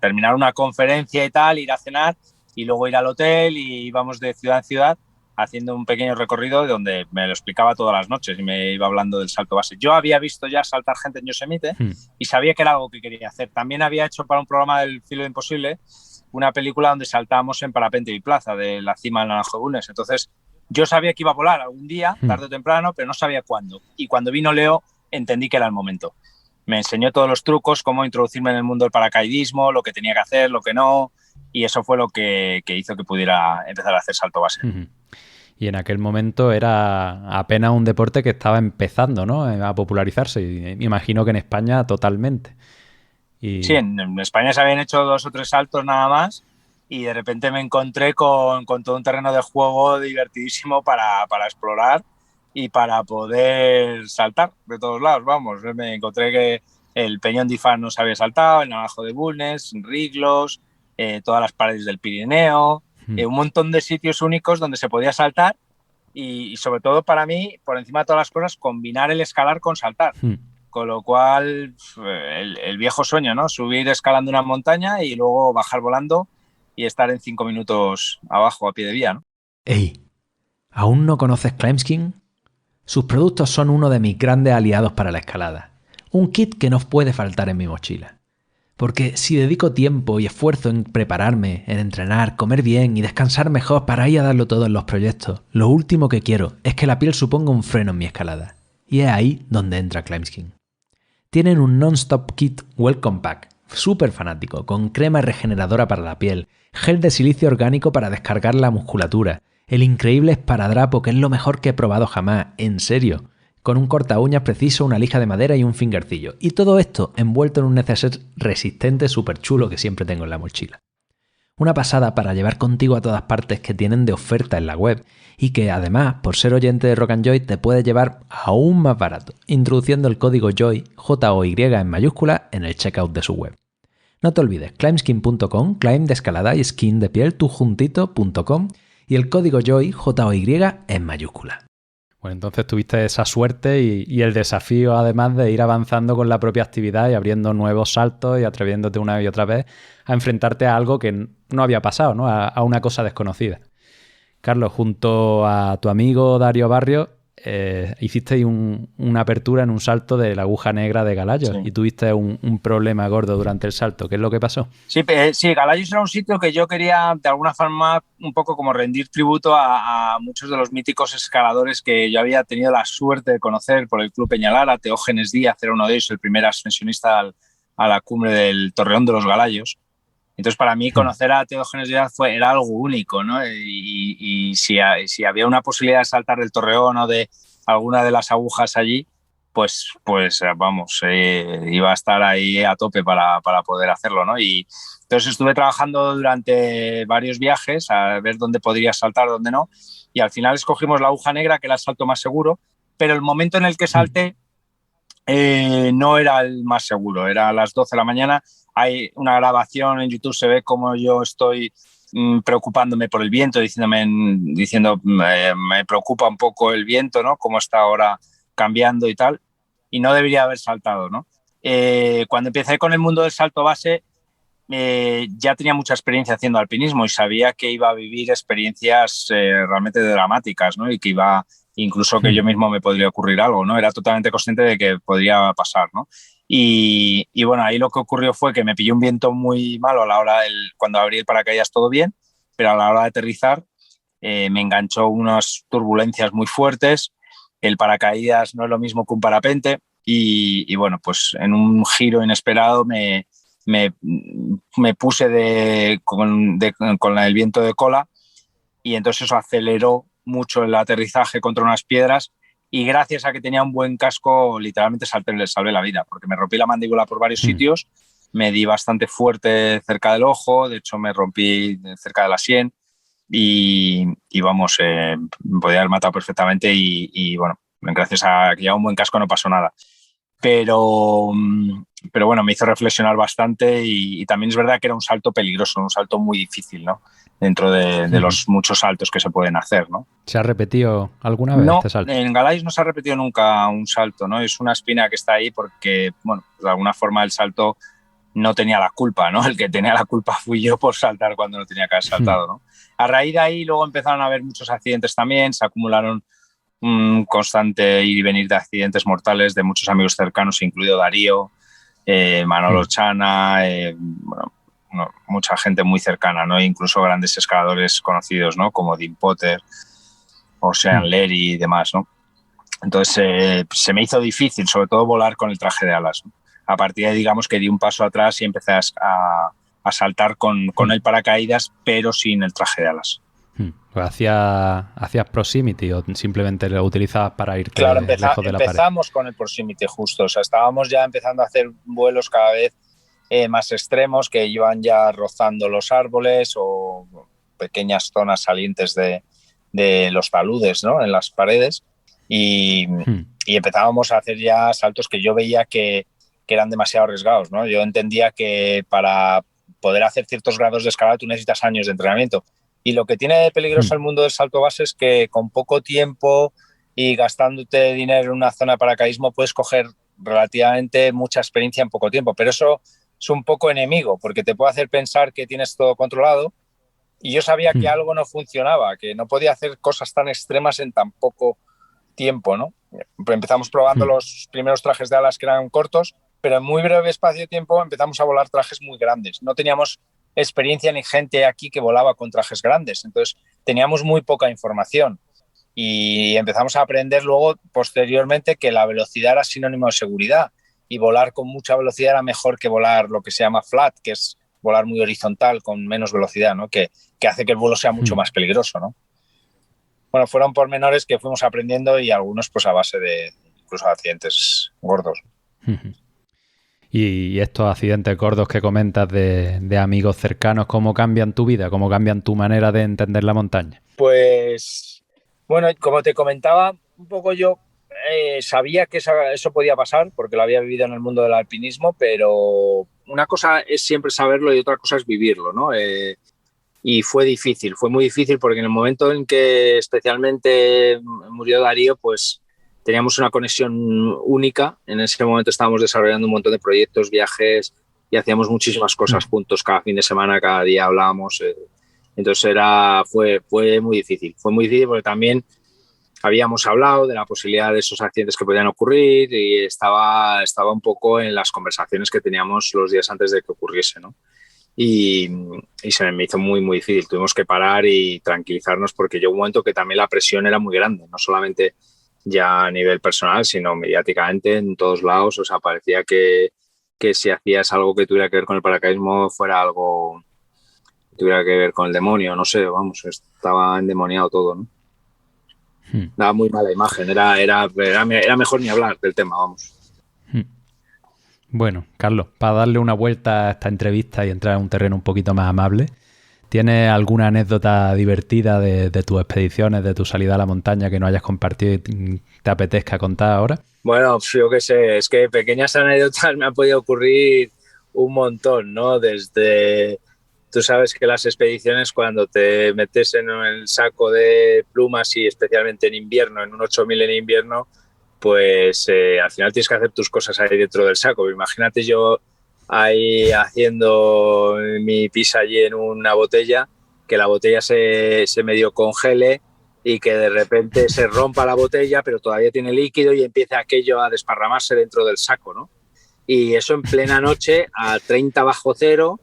terminar una conferencia y tal, ir a cenar y luego ir al hotel y íbamos de ciudad en ciudad haciendo un pequeño recorrido donde me lo explicaba todas las noches y me iba hablando del salto base. Yo había visto ya saltar gente en Yosemite y sabía que era algo que quería hacer. También había hecho para un programa del Filo Imposible una película donde saltábamos en parapente y plaza de la cima del Naranjo de Bulnes. Entonces Yo sabía que iba a volar algún día, tarde o temprano, pero no sabía cuándo. Y cuando vino Leo, entendí que era el momento. Me enseñó todos los trucos, cómo introducirme en el mundo del paracaidismo, lo que tenía que hacer, lo que no, y eso fue lo que hizo que pudiera empezar a hacer salto base. Y en aquel momento era apenas un deporte que estaba empezando, ¿no?, a popularizarse. Y me imagino que en España totalmente. Sí, en España se habían hecho 2 o 3 saltos nada más y de repente me encontré con todo un terreno de juego divertidísimo para explorar y para poder saltar de todos lados. Vamos, me encontré que el Peñón de Ifán no se había saltado, el Naranjo de Bulnes, Riglos, todas las paredes del Pirineo, un montón de sitios únicos donde se podía saltar y sobre todo para mí, por encima de todas las cosas, combinar el escalar con saltar. Con lo cual, el viejo sueño, ¿no? Subir escalando una montaña y luego bajar volando y estar en 5 minutos abajo a pie de vía, ¿no? ¡Ey! ¿Aún no conoces Climbskin? Sus productos son uno de mis grandes aliados para la escalada. Un kit que no puede faltar en mi mochila. Porque si dedico tiempo y esfuerzo en prepararme, en entrenar, comer bien y descansar mejor para ir a darlo todo en los proyectos, lo último que quiero es que la piel suponga un freno en mi escalada. Y es ahí donde entra Climbskin. Tienen un non-stop kit Welcome Pack, súper fanático, con crema regeneradora para la piel, gel de silicio orgánico para descargar la musculatura, el increíble esparadrapo que es lo mejor que he probado jamás, en serio, con un corta uñas preciso, una lija de madera y un fingercillo. Y todo esto envuelto en un neceser resistente súper chulo que siempre tengo en la mochila. Una pasada para llevar contigo a todas partes, que tienen de oferta en la web y que además, por ser oyente de Rock and Joy, te puede llevar aún más barato, introduciendo el código JOY, J-O-Y en mayúscula, en el checkout de su web. No te olvides, climbskin.com, climb de escalada y skin de piel, tú juntito.com, y el código JOY, J-O-Y en mayúscula. Bueno, entonces tuviste esa suerte y el desafío, además, de ir avanzando con la propia actividad y abriendo nuevos saltos y atreviéndote una y otra vez a enfrentarte a algo que no había pasado, ¿no?, a una cosa desconocida. Carlos, junto a tu amigo Darío Barrio, hiciste una apertura en un salto de la aguja negra de Galayos, sí, y tuviste un problema gordo durante el salto. ¿Qué es lo que pasó? Sí, Galayos era un sitio que yo quería de alguna forma un poco como rendir tributo a muchos de los míticos escaladores que yo había tenido la suerte de conocer por el Club Peñalara. Teógenes Díaz era uno de ellos, el primer ascensionista a la cumbre del Torreón de los Galayos. Entonces, para mí, conocer a Teógenes Díaz era algo único, ¿no? Y si había una posibilidad de saltar del Torreón o de alguna de las agujas allí, pues vamos, iba a estar ahí a tope para poder hacerlo, ¿no? Y entonces estuve trabajando durante varios viajes a ver dónde podría saltar, dónde no, y al final escogimos la aguja negra, que era el salto más seguro, pero el momento en el que salté no era el más seguro, era a las 12 de la mañana. Hay una grabación en YouTube, se ve cómo yo estoy preocupándome por el viento, diciendo me preocupa un poco el viento, ¿no? Cómo está ahora cambiando y tal, y no debería haber saltado, ¿no? Cuando empecé con el mundo del salto base, ya tenía mucha experiencia haciendo alpinismo y sabía que iba a vivir experiencias realmente dramáticas, ¿no? Y que iba, incluso que yo mismo me podría ocurrir algo, ¿no? Era totalmente consciente de que podría pasar, ¿no? Y bueno, ahí lo que ocurrió fue que me pilló un viento muy malo a la hora cuando abrí el paracaídas, todo bien, pero a la hora de aterrizar me enganchó unas turbulencias muy fuertes. El paracaídas no es lo mismo que un parapente y bueno, pues en un giro inesperado me puse con el viento de cola y entonces eso aceleró mucho el aterrizaje contra unas piedras y gracias a que tenía un buen casco literalmente salvé la vida, porque me rompí la mandíbula por varios sitios, me di bastante fuerte cerca del ojo, de hecho me rompí cerca de la sien y vamos, me podía haber matado perfectamente y bueno, gracias a que llevaba un buen casco no pasó nada. Pero bueno, me hizo reflexionar bastante y también es verdad que era un salto peligroso, un salto muy difícil, ¿no? Dentro de los muchos saltos que se pueden hacer, ¿no? ¿Se ha repetido alguna vez este salto? En Galayos no se ha repetido nunca un salto, ¿no? Es una espina que está ahí porque, bueno, de alguna forma el salto no tenía la culpa, ¿no? El que tenía la culpa fui yo por saltar cuando no tenía que haber saltado, ¿no? A raíz de ahí luego empezaron a haber muchos accidentes también, se acumularon un constante ir y venir de accidentes mortales de muchos amigos cercanos, incluido Darío, Manolo Chana, bueno, mucha gente muy cercana, ¿no? Incluso grandes escaladores conocidos, ¿no? Como Dean Potter. Ocean Leary y demás, ¿no? Entonces se me hizo difícil, sobre todo volar con el traje de alas, ¿no? A partir de ahí, digamos que di un paso atrás y empecé a saltar con el paracaídas, pero sin el traje de alas. Pues ¿hacías proximity o simplemente lo utilizabas para irte claro, lejos de la pared? Empezamos con el proximity justo, o sea, estábamos ya empezando a hacer vuelos cada vez más extremos que iban ya rozando los árboles o pequeñas zonas salientes de los taludes, ¿no? En las paredes y empezábamos a hacer ya saltos que yo veía que eran demasiado arriesgados, ¿no? Yo entendía que para poder hacer ciertos grados de escalada tú necesitas años de entrenamiento. Y lo que tiene de peligroso el mundo del salto base es que con poco tiempo y gastándote dinero en una zona de paracaidismo puedes coger relativamente mucha experiencia en poco tiempo. Pero eso es un poco enemigo porque te puede hacer pensar que tienes todo controlado y yo sabía que algo no funcionaba, que no podía hacer cosas tan extremas en tan poco tiempo, ¿no? Empezamos probando los primeros trajes de alas que eran cortos, pero en muy breve espacio de tiempo empezamos a volar trajes muy grandes. No teníamos experiencia ni gente aquí que volaba con trajes grandes, entonces teníamos muy poca información y empezamos a aprender luego posteriormente que la velocidad era sinónimo de seguridad y volar con mucha velocidad era mejor que volar lo que se llama flat, que es volar muy horizontal con menos velocidad, ¿no? que hace que el vuelo sea mucho más peligroso, ¿no? Bueno, fueron pormenores que fuimos aprendiendo y algunos pues a base de incluso accidentes gordos. Y estos accidentes gordos que comentas de amigos cercanos, ¿cómo cambian tu vida? ¿Cómo cambian tu manera de entender la montaña? Pues, bueno, como te comentaba, un poco yo sabía que eso podía pasar porque lo había vivido en el mundo del alpinismo, pero una cosa es siempre saberlo y otra cosa es vivirlo, ¿no? Y fue difícil, fue muy difícil porque en el momento en que especialmente murió Darío, pues teníamos una conexión única. En ese momento estábamos desarrollando un montón de proyectos, viajes y hacíamos muchísimas cosas juntos cada fin de semana, cada día hablábamos. Entonces fue muy difícil. Fue muy difícil porque también habíamos hablado de la posibilidad de esos accidentes que podían ocurrir y estaba un poco en las conversaciones que teníamos los días antes de que ocurriese, ¿no? Y se me hizo muy, muy difícil. Tuvimos que parar y tranquilizarnos porque llegó un momento que también la presión era muy grande, no solamente ya a nivel personal, sino mediáticamente en todos lados. O sea, parecía que si hacías algo que tuviera que ver con el paracaidismo fuera algo que tuviera que ver con el demonio, no sé, vamos, estaba endemoniado todo, ¿no? Daba muy mala imagen, era mejor ni hablar del tema, vamos. Bueno, Carlos, para darle una vuelta a esta entrevista y entrar en un terreno un poquito más amable, ¿tienes alguna anécdota divertida de tus expediciones, de tu salida a la montaña que no hayas compartido y te apetezca contar ahora? Bueno, yo qué sé, es que pequeñas anécdotas me han podido ocurrir un montón, ¿no? Desde, tú sabes que las expediciones cuando te metes en el saco de plumas y especialmente en invierno, en un 8000 en invierno, pues al final tienes que hacer tus cosas ahí dentro del saco. Imagínate yo ahí haciendo mi pis allí en una botella, que la botella se medio congele y que de repente se rompa la botella, pero todavía tiene líquido y empieza aquello a desparramarse dentro del saco, ¿no? Y eso en plena noche, a 30 bajo cero,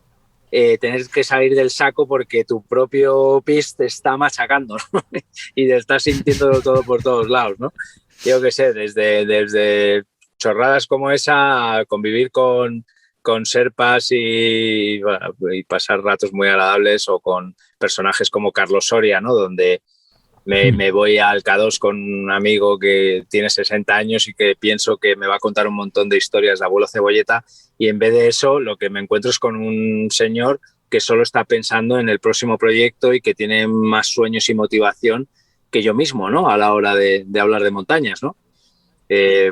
tener que salir del saco porque tu propio pis te está machacando, ¿no? Y te estás sintiéndolo todo por todos lados, ¿no? Yo qué sé, desde chorradas como esa a convivir con serpas y pasar ratos muy agradables, o con personajes como Carlos Soria, ¿no? Donde me voy al K2 con un amigo que tiene 60 años y que pienso que me va a contar un montón de historias de abuelo Cebolleta, y en vez de eso lo que me encuentro es con un señor que solo está pensando en el próximo proyecto y que tiene más sueños y motivación que yo mismo, ¿no? A la hora de hablar de montañas, ¿no?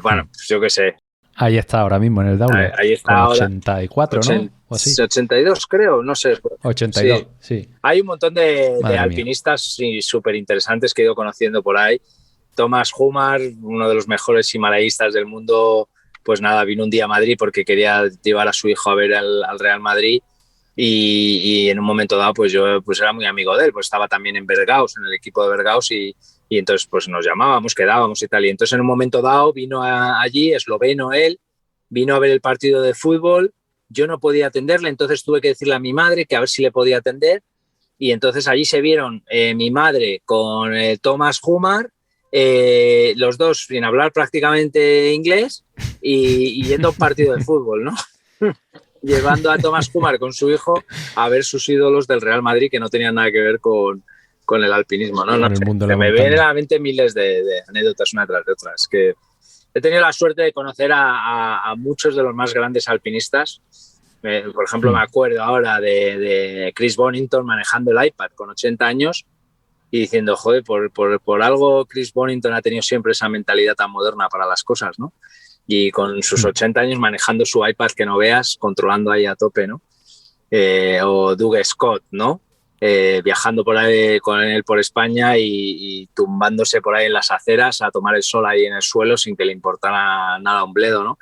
Bueno, pues yo qué sé. Ahí está ahora mismo en el Daule. Ahí está con ahora. 84, ¿no? ¿O así? 82 creo, no sé. 82, sí. Hay un montón de alpinistas súper interesantes que he ido conociendo por ahí. Thomas Humar, uno de los mejores himalayistas del mundo, pues nada, vino un día a Madrid porque quería llevar a su hijo a ver al Real Madrid. Y en un momento dado pues yo pues era muy amigo de él, pues estaba también en Bergaus, en el equipo de Bergaus, y entonces pues nos llamábamos, quedábamos y tal, y entonces en un momento dado vino allí, esloveno él, vino a ver el partido de fútbol, yo no podía atenderle, entonces tuve que decirle a mi madre que a ver si le podía atender, y entonces allí se vieron mi madre con Thomas Humar, los dos sin hablar prácticamente inglés y yendo a un partido de fútbol, ¿no? Llevando a Thomas Humar con su hijo a ver sus ídolos del Real Madrid que no tenían nada que ver con el alpinismo, ¿no? Con el mundo de la me montaña. vienen a la mente miles de anécdotas una tras de otras. Que he tenido la suerte de conocer a muchos de los más grandes alpinistas. Por ejemplo, me acuerdo ahora de Chris Bonington manejando el iPad con 80 años y diciendo, joder, por algo Chris Bonington ha tenido siempre esa mentalidad tan moderna para las cosas, ¿no? Y con sus 80 años manejando su iPad que no veas, controlando ahí a tope, ¿no? O Doug Scott, ¿no? Viajando por ahí con él por España y tumbándose por ahí en las aceras a tomar el sol ahí en el suelo sin que le importara nada un bledo, ¿no?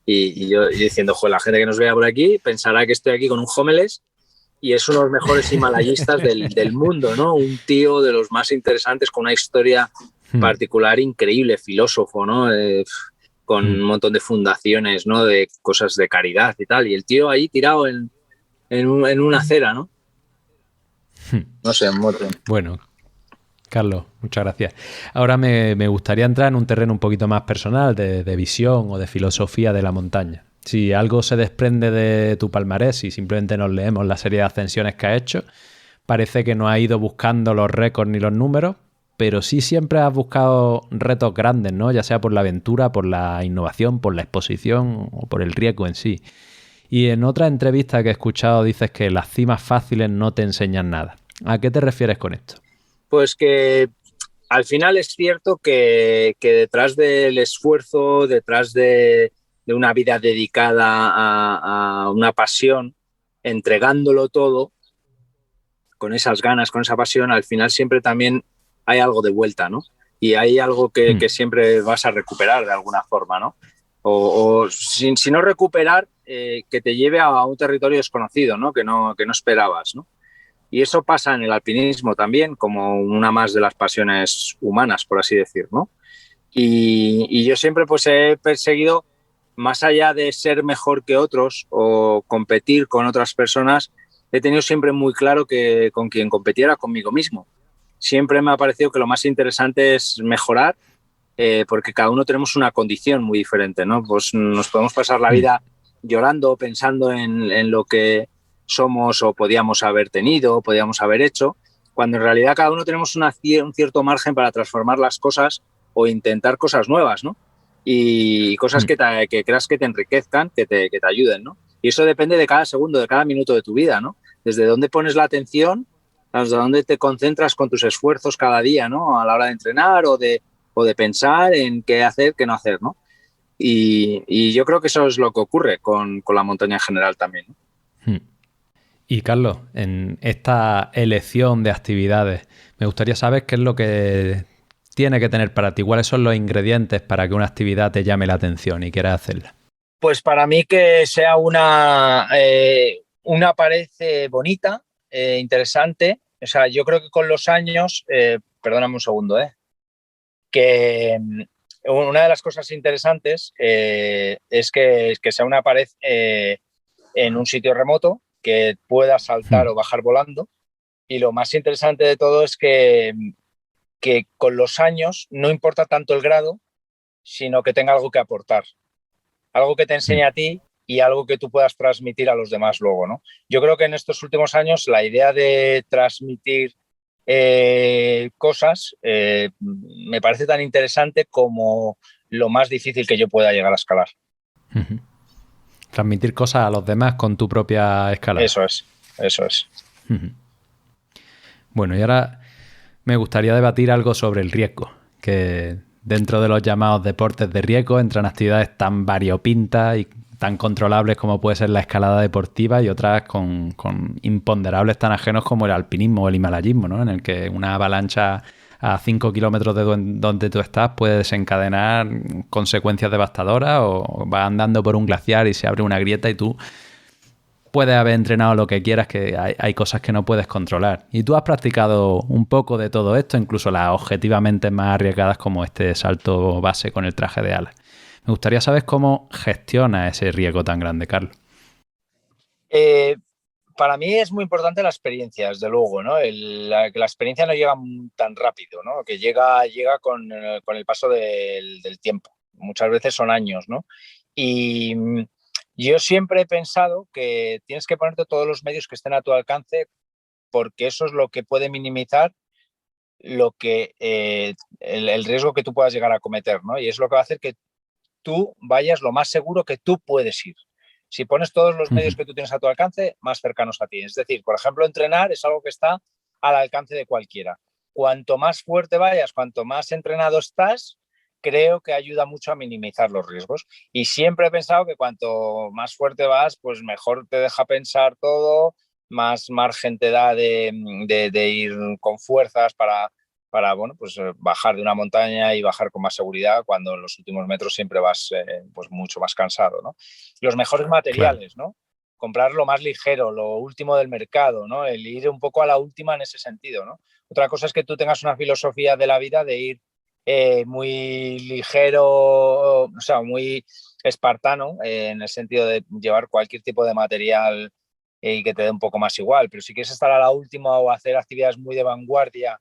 Y yo diciendo, joder, la gente que nos vea por aquí pensará que estoy aquí con un homeless y es uno de los mejores himalayistas del mundo, ¿no? Un tío de los más interesantes con una historia particular increíble, filósofo, ¿no? Con un montón de fundaciones, ¿no? De cosas de caridad y tal. Y el tío ahí tirado en una acera, ¿no? No sé, en moto. Bueno, Carlos, muchas gracias. Ahora me gustaría entrar en un terreno un poquito más personal, de visión o de filosofía de la montaña. Si algo se desprende de tu palmarés y simplemente nos leemos la serie de ascensiones que has hecho, parece que no has ido buscando los récords ni los números, pero sí siempre has buscado retos grandes, ¿no? Ya sea por la aventura, por la innovación, por la exposición o por el riesgo en sí. Y en otra entrevista que he escuchado dices que las cimas fáciles no te enseñan nada. ¿A qué te refieres con esto? Pues que al final es cierto que detrás del esfuerzo, detrás de una vida dedicada a una pasión, entregándolo todo, con esas ganas, con esa pasión, al final siempre también hay algo de vuelta, ¿no? Y hay algo que siempre vas a recuperar de alguna forma, ¿no? O si no recuperar, que te lleve a un territorio desconocido, ¿no? Que no esperabas, ¿no? Y eso pasa en el alpinismo también, como una más de las pasiones humanas, por así decir, ¿no? Y yo siempre pues he perseguido, más allá de ser mejor que otros o competir con otras personas, he tenido siempre muy claro que con quien competiera, conmigo mismo. Siempre me ha parecido que lo más interesante es mejorar, porque cada uno tenemos una condición muy diferente, ¿no? Pues nos podemos pasar la vida llorando, pensando en lo que somos o podíamos haber tenido, o podíamos haber hecho, cuando en realidad cada uno tenemos un cierto margen para transformar las cosas o intentar cosas nuevas, ¿no? Y cosas que creas que te enriquezcan, que te ayuden, ¿no? Y eso depende de cada segundo, de cada minuto de tu vida, ¿no? Desde dónde pones la atención, hasta dónde te concentras con tus esfuerzos cada día, ¿no? A la hora de entrenar o de pensar en qué hacer, qué no hacer, ¿no? Y yo creo que eso es lo que ocurre con la montaña en general también, ¿no? Y Carlos, en esta elección de actividades, me gustaría saber qué es lo que tiene que tener para ti, cuáles son los ingredientes para que una actividad te llame la atención y quieras hacerla. Pues para mí que sea una pared bonita, interesante. O sea, yo creo que con los años, perdóname un segundo, que una de las cosas interesantes es que sea una pared en un sitio remoto, que pueda saltar o bajar volando. Y lo más interesante de todo es que con los años no importa tanto el grado, sino que tenga algo que aportar, algo que te enseñe a ti y algo que tú puedas transmitir a los demás luego, ¿no? Yo creo que en estos últimos años la idea de transmitir cosas me parece tan interesante como lo más difícil que yo pueda llegar a escalar. Transmitir cosas a los demás con tu propia escalada. Eso es. Bueno, y ahora me gustaría debatir algo sobre el riesgo, que dentro de los llamados deportes de riesgo entran actividades tan variopintas y tan controlables como puede ser la escalada deportiva y otras con imponderables tan ajenos como el alpinismo o el himalayismo, ¿no? En el que una avalancha a 5 kilómetros de donde tú estás puede desencadenar consecuencias devastadoras, o vas andando por un glaciar y se abre una grieta y tú puedes haber entrenado lo que quieras, que hay cosas que no puedes controlar. Y tú has practicado un poco de todo esto, incluso las objetivamente más arriesgadas como este salto base con el traje de alas. Me gustaría saber cómo gestiona ese riesgo tan grande, Carlos. Para mí es muy importante la experiencia, desde luego, ¿no? Que la experiencia no llega tan rápido, ¿no? Que llega con el paso del tiempo. Muchas veces son años, ¿no? Y yo siempre he pensado que tienes que ponerte todos los medios que estén a tu alcance, porque eso es lo que puede minimizar el riesgo que tú puedas llegar a cometer, ¿no? Y es lo que va a hacer que tú vayas lo más seguro que tú puedes ir. Si pones todos los medios que tú tienes a tu alcance, más cercanos a ti. Es decir, por ejemplo, entrenar es algo que está al alcance de cualquiera. Cuanto más fuerte vayas, cuanto más entrenado estás, creo que ayuda mucho a minimizar los riesgos. Y siempre he pensado que cuanto más fuerte vas, pues mejor te deja pensar todo, más margen te da de ir con fuerzas para bueno, pues bajar de una montaña y bajar con más seguridad cuando en los últimos metros siempre vas pues mucho más cansado, ¿no? Los mejores Claro. materiales, ¿no? Comprar lo más ligero, lo último del mercado, ¿no? El ir un poco a la última en ese sentido, ¿no? Otra cosa es que tú tengas una filosofía de la vida de ir muy ligero, o sea, muy espartano, en el sentido de llevar cualquier tipo de material y que te dé un poco más igual. Pero si quieres estar a la última o hacer actividades muy de vanguardia,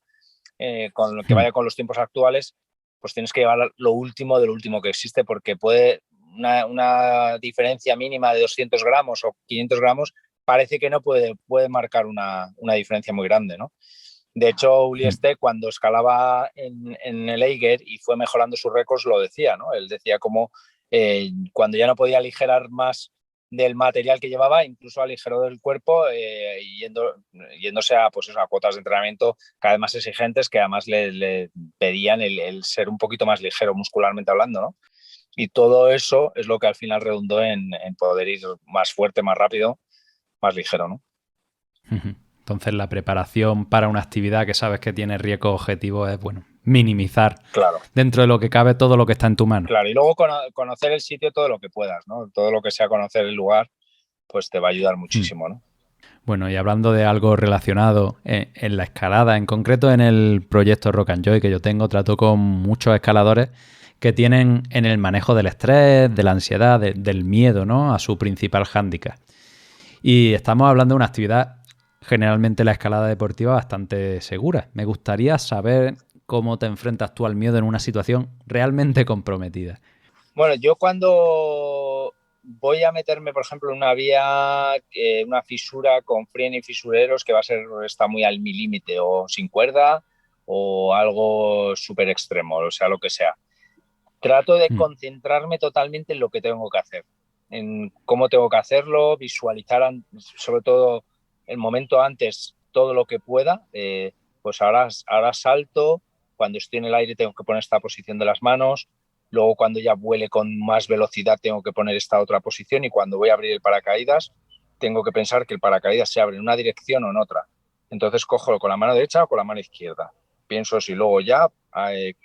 con lo que vaya con los tiempos actuales, pues tienes que llevar lo último de lo último que existe, porque puede una diferencia mínima de 200 gramos o 500 gramos, parece que no puede marcar una diferencia muy grande, ¿no? De hecho, Uli Este, cuando escalaba en el Eiger y fue mejorando sus récords, lo decía, ¿no? Él decía como cuando ya no podía aligerar más del material que llevaba, incluso aligeró del cuerpo, yéndose a, pues eso, a cuotas de entrenamiento cada vez más exigentes, que además le pedían el ser un poquito más ligero muscularmente hablando, ¿no? Y todo eso es lo que al final redundó en poder ir más fuerte, más rápido, más ligero, ¿no? Entonces la preparación para una actividad que sabes que tiene riesgo objetivo es, bueno, minimizar Claro. dentro de lo que cabe todo lo que está en tu mano. Claro, y luego conocer el sitio todo lo que puedas, ¿no? Todo lo que sea conocer el lugar, pues te va a ayudar muchísimo, ¿no? Bueno, y hablando de algo relacionado en la escalada, en concreto en el proyecto Rock and Joy que yo tengo, trato con muchos escaladores que tienen en el manejo del estrés, de la ansiedad, del miedo, ¿no? A su principal hándicap. Y estamos hablando de una actividad, generalmente la escalada deportiva, bastante segura. Me gustaría saber cómo te enfrentas tú al miedo en una situación realmente comprometida. Bueno, yo cuando voy a meterme, por ejemplo, en una vía, una fisura con freno y fisureros que está muy al mi límite, o sin cuerda, o algo súper extremo, o sea, lo que sea. Trato de concentrarme totalmente en lo que tengo que hacer, en cómo tengo que hacerlo, visualizar sobre todo el momento antes todo lo que pueda. Pues ahora salto, cuando estoy en el aire tengo que poner esta posición de las manos, luego cuando ya vuele con más velocidad tengo que poner esta otra posición, y cuando voy a abrir el paracaídas tengo que pensar que el paracaídas se abre en una dirección o en otra. Entonces cojo con la mano derecha o con la mano izquierda. Pienso si luego ya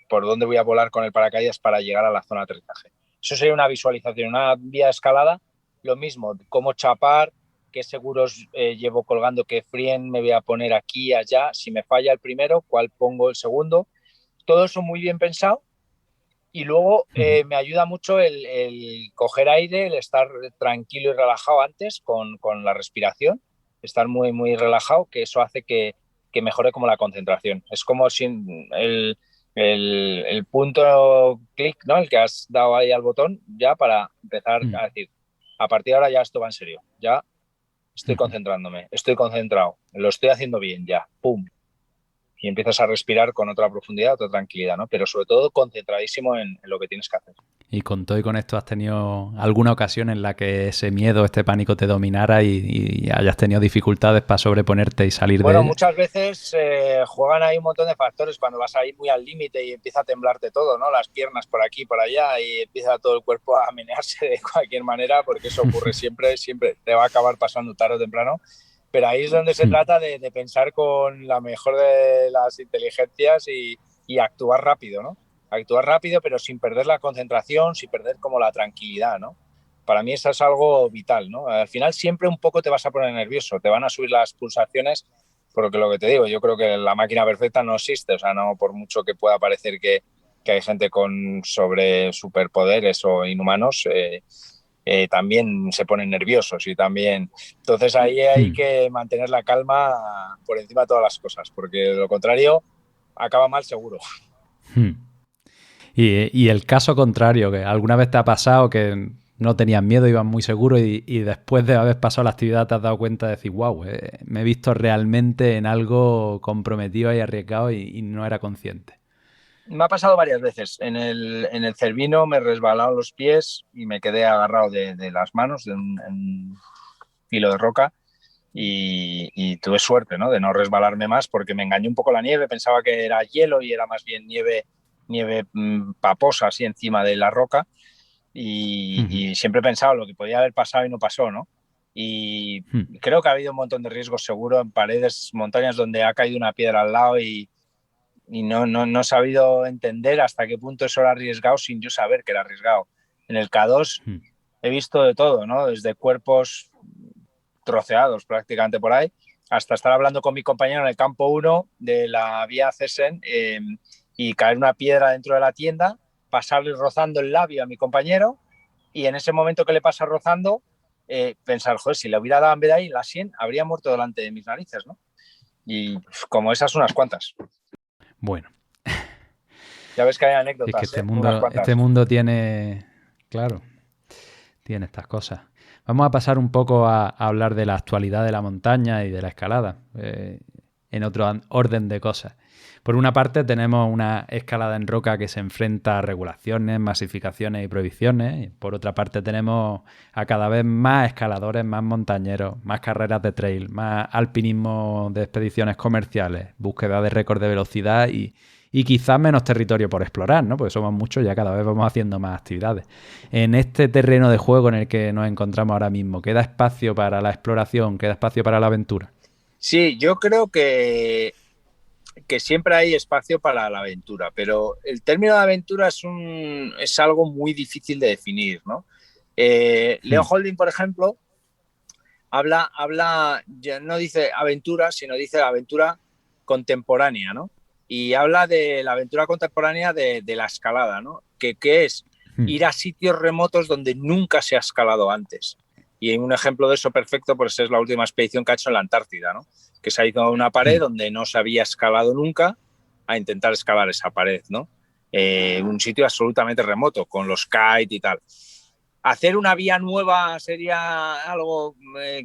por dónde voy a volar con el paracaídas para llegar a la zona de aterrizaje. Eso sería una visualización. Una vía de escalada, lo mismo, cómo chapar, qué seguros llevo colgando, qué frien me voy a poner aquí, allá. Si me falla el primero, cuál pongo el segundo. Todo eso muy bien pensado. Y luego me ayuda mucho el coger aire, el estar tranquilo y relajado antes con la respiración, estar muy, muy relajado, que eso hace que mejore como la concentración. Es como si el punto clic, ¿no? El que has dado ahí al botón ya para empezar a decir, a partir de ahora ya esto va en serio, ya estoy concentrándome, estoy concentrado, lo estoy haciendo bien ya, ¡pum! Y empiezas a respirar con otra profundidad, otra tranquilidad, ¿no? Pero sobre todo concentradísimo en lo que tienes que hacer. Y con todo y con esto, ¿has tenido alguna ocasión en la que ese miedo, este pánico te dominara y hayas tenido dificultades para sobreponerte y salir de Bueno, ella? muchas veces juegan ahí un montón de factores cuando vas ahí muy al límite y empieza a temblarte todo, ¿no? Las piernas por aquí, por allá, y empieza todo el cuerpo a menearse de cualquier manera, porque eso ocurre siempre, siempre te va a acabar pasando tarde o temprano. Pero ahí es donde se trata de pensar con la mejor de las inteligencias y actuar rápido, ¿no? Actuar rápido, pero sin perder la concentración, sin perder como la tranquilidad, ¿no? Para mí eso es algo vital, ¿no? Al final siempre un poco te vas a poner nervioso, te van a subir las pulsaciones, porque lo que te digo, yo creo que la máquina perfecta no existe, o sea, no por mucho que pueda parecer que hay gente con superpoderes o inhumanos, también se ponen nerviosos y también... Entonces ahí hay que mantener la calma por encima de todas las cosas, porque de lo contrario acaba mal seguro. Y el caso contrario, que alguna vez te ha pasado que no tenías miedo, ibas muy seguro y después de haber pasado la actividad te has dado cuenta de decir, wow, me he visto realmente en algo comprometido y arriesgado y no era consciente. Me ha pasado varias veces. En el Cervino me resbalaron los pies y me quedé agarrado de las manos de un filo de roca y tuve suerte, ¿no? De no resbalarme más porque me engañó un poco la nieve. Pensaba que era hielo y era más bien nieve paposa así encima de la roca y siempre he pensado lo que podía haber pasado y no pasó, ¿no? Y creo que ha habido un montón de riesgos seguro en paredes, montañas donde ha caído una piedra al lado y no he sabido entender hasta qué punto eso era arriesgado sin yo saber que era arriesgado. En el K2 he visto de todo, ¿no? Desde cuerpos troceados prácticamente por ahí, hasta estar hablando con mi compañero en el campo 1 de la vía Cesen y caer una piedra dentro de la tienda, pasarle rozando el labio a mi compañero y en ese momento que le pasa rozando, pensar, joder, si le hubiera dado en vez de ahí la sien, habría muerto delante de mis narices, ¿no? Y como esas unas cuantas. Bueno. Ya ves que hay Si es que anécdotas, unas cuantas. este mundo tiene, claro, tiene estas cosas. Vamos a pasar un poco a hablar de la actualidad de la montaña y de la escalada, en otro orden de cosas. Por una parte tenemos una escalada en roca que se enfrenta a regulaciones, masificaciones y prohibiciones. Y por otra parte tenemos a cada vez más escaladores, más montañeros, más carreras de trail, más alpinismo de expediciones comerciales, búsqueda de récord de velocidad y quizás menos territorio por explorar, ¿no? Porque somos muchos y ya cada vez vamos haciendo más actividades. En este terreno de juego en el que nos encontramos ahora mismo, ¿queda espacio para la exploración? ¿Queda espacio para la aventura? Sí, yo creo que siempre hay espacio para la aventura, pero el término de aventura es algo muy difícil de definir, ¿no? Leo Holding, por ejemplo, ya no dice aventura, sino dice aventura contemporánea, ¿no? Y habla de la aventura contemporánea de la escalada, ¿no? Que es ir a sitios remotos donde nunca se ha escalado antes. Y un ejemplo de eso perfecto pues es la última expedición que ha hecho en la Antártida, ¿no? Que se ha ido a una pared donde no se había escalado nunca a intentar escalar esa pared, ¿no? Un sitio absolutamente remoto, con los kite y tal. ¿Hacer una vía nueva sería algo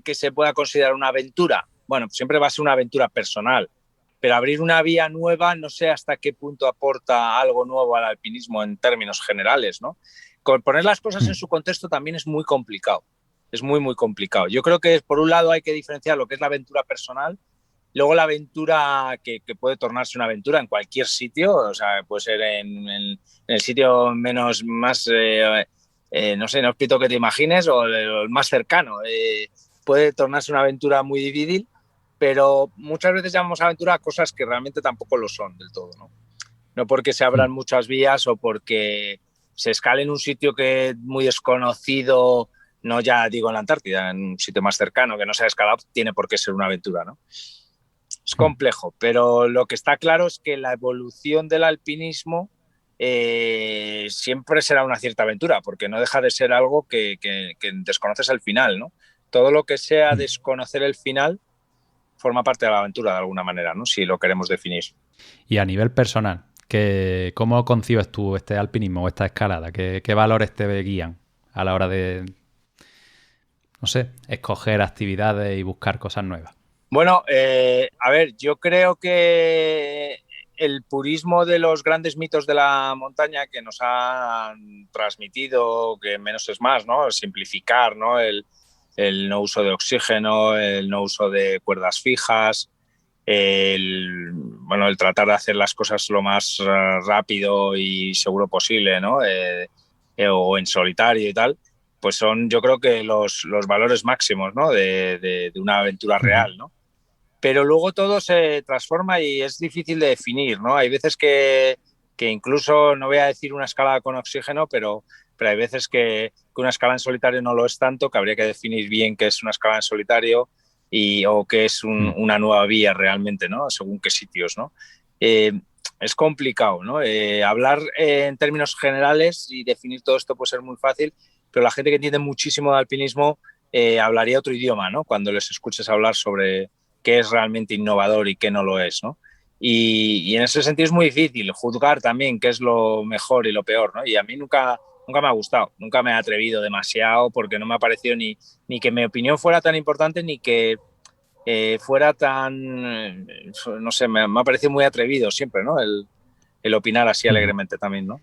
que se pueda considerar una aventura? Bueno, siempre va a ser una aventura personal, pero abrir una vía nueva no sé hasta qué punto aporta algo nuevo al alpinismo en términos generales, ¿no? Poner las cosas en su contexto también es muy complicado. Es muy, muy complicado. Yo creo que por un lado hay que diferenciar lo que es la aventura personal, luego la aventura que puede tornarse una aventura en cualquier sitio, o sea, puede ser en el sitio más, no sé, no pito que te imagines, o el más cercano. Puede tornarse una aventura muy difícil, pero muchas veces llamamos aventura a cosas que realmente tampoco lo son del todo, ¿no? No porque se abran muchas vías o porque se escale en un sitio que es muy desconocido, no ya digo en la Antártida, en un sitio más cercano que no se ha escalado, tiene por qué ser una aventura, ¿no? Es complejo, pero lo que está claro es que la evolución del alpinismo siempre será una cierta aventura, porque no deja de ser algo que desconoces el final, ¿no? Todo lo que sea desconocer el final forma parte de la aventura de alguna manera, ¿no? Si lo queremos definir. Y a nivel personal, ¿cómo concibes tú este alpinismo o esta escalada? ¿Qué valores te guían a la hora de, no sé, escoger actividades y buscar cosas nuevas? Bueno, a ver, yo creo que el purismo de los grandes mitos de la montaña que nos han transmitido, que menos es más, ¿no? Simplificar, ¿no? El no uso de oxígeno, el no uso de cuerdas fijas, el tratar de hacer las cosas lo más rápido y seguro posible, ¿no? O en solitario y tal, pues son yo creo que los valores máximos, ¿no? de una aventura real, ¿no? Pero luego todo se transforma y es difícil de definir, ¿no? Hay veces que incluso, no voy a decir una escalada con oxígeno, pero hay veces que una escalada en solitario no lo es tanto, que habría que definir bien qué es una escalada en solitario o qué es una nueva vía realmente, ¿no? Según qué sitios, ¿no? Es complicado, ¿no? Hablar en términos generales y definir todo esto puede ser muy fácil, pero la gente que entiende muchísimo de alpinismo hablaría otro idioma, ¿no? Cuando les escuches hablar sobre qué es realmente innovador y qué no lo es, ¿no? Y en ese sentido es muy difícil juzgar también qué es lo mejor y lo peor, ¿no? Y a mí nunca me ha gustado, nunca me he atrevido demasiado porque no me ha parecido ni que mi opinión fuera tan importante ni que fuera tan, no sé, me ha parecido muy atrevido siempre, ¿no? El opinar así alegremente también, ¿no?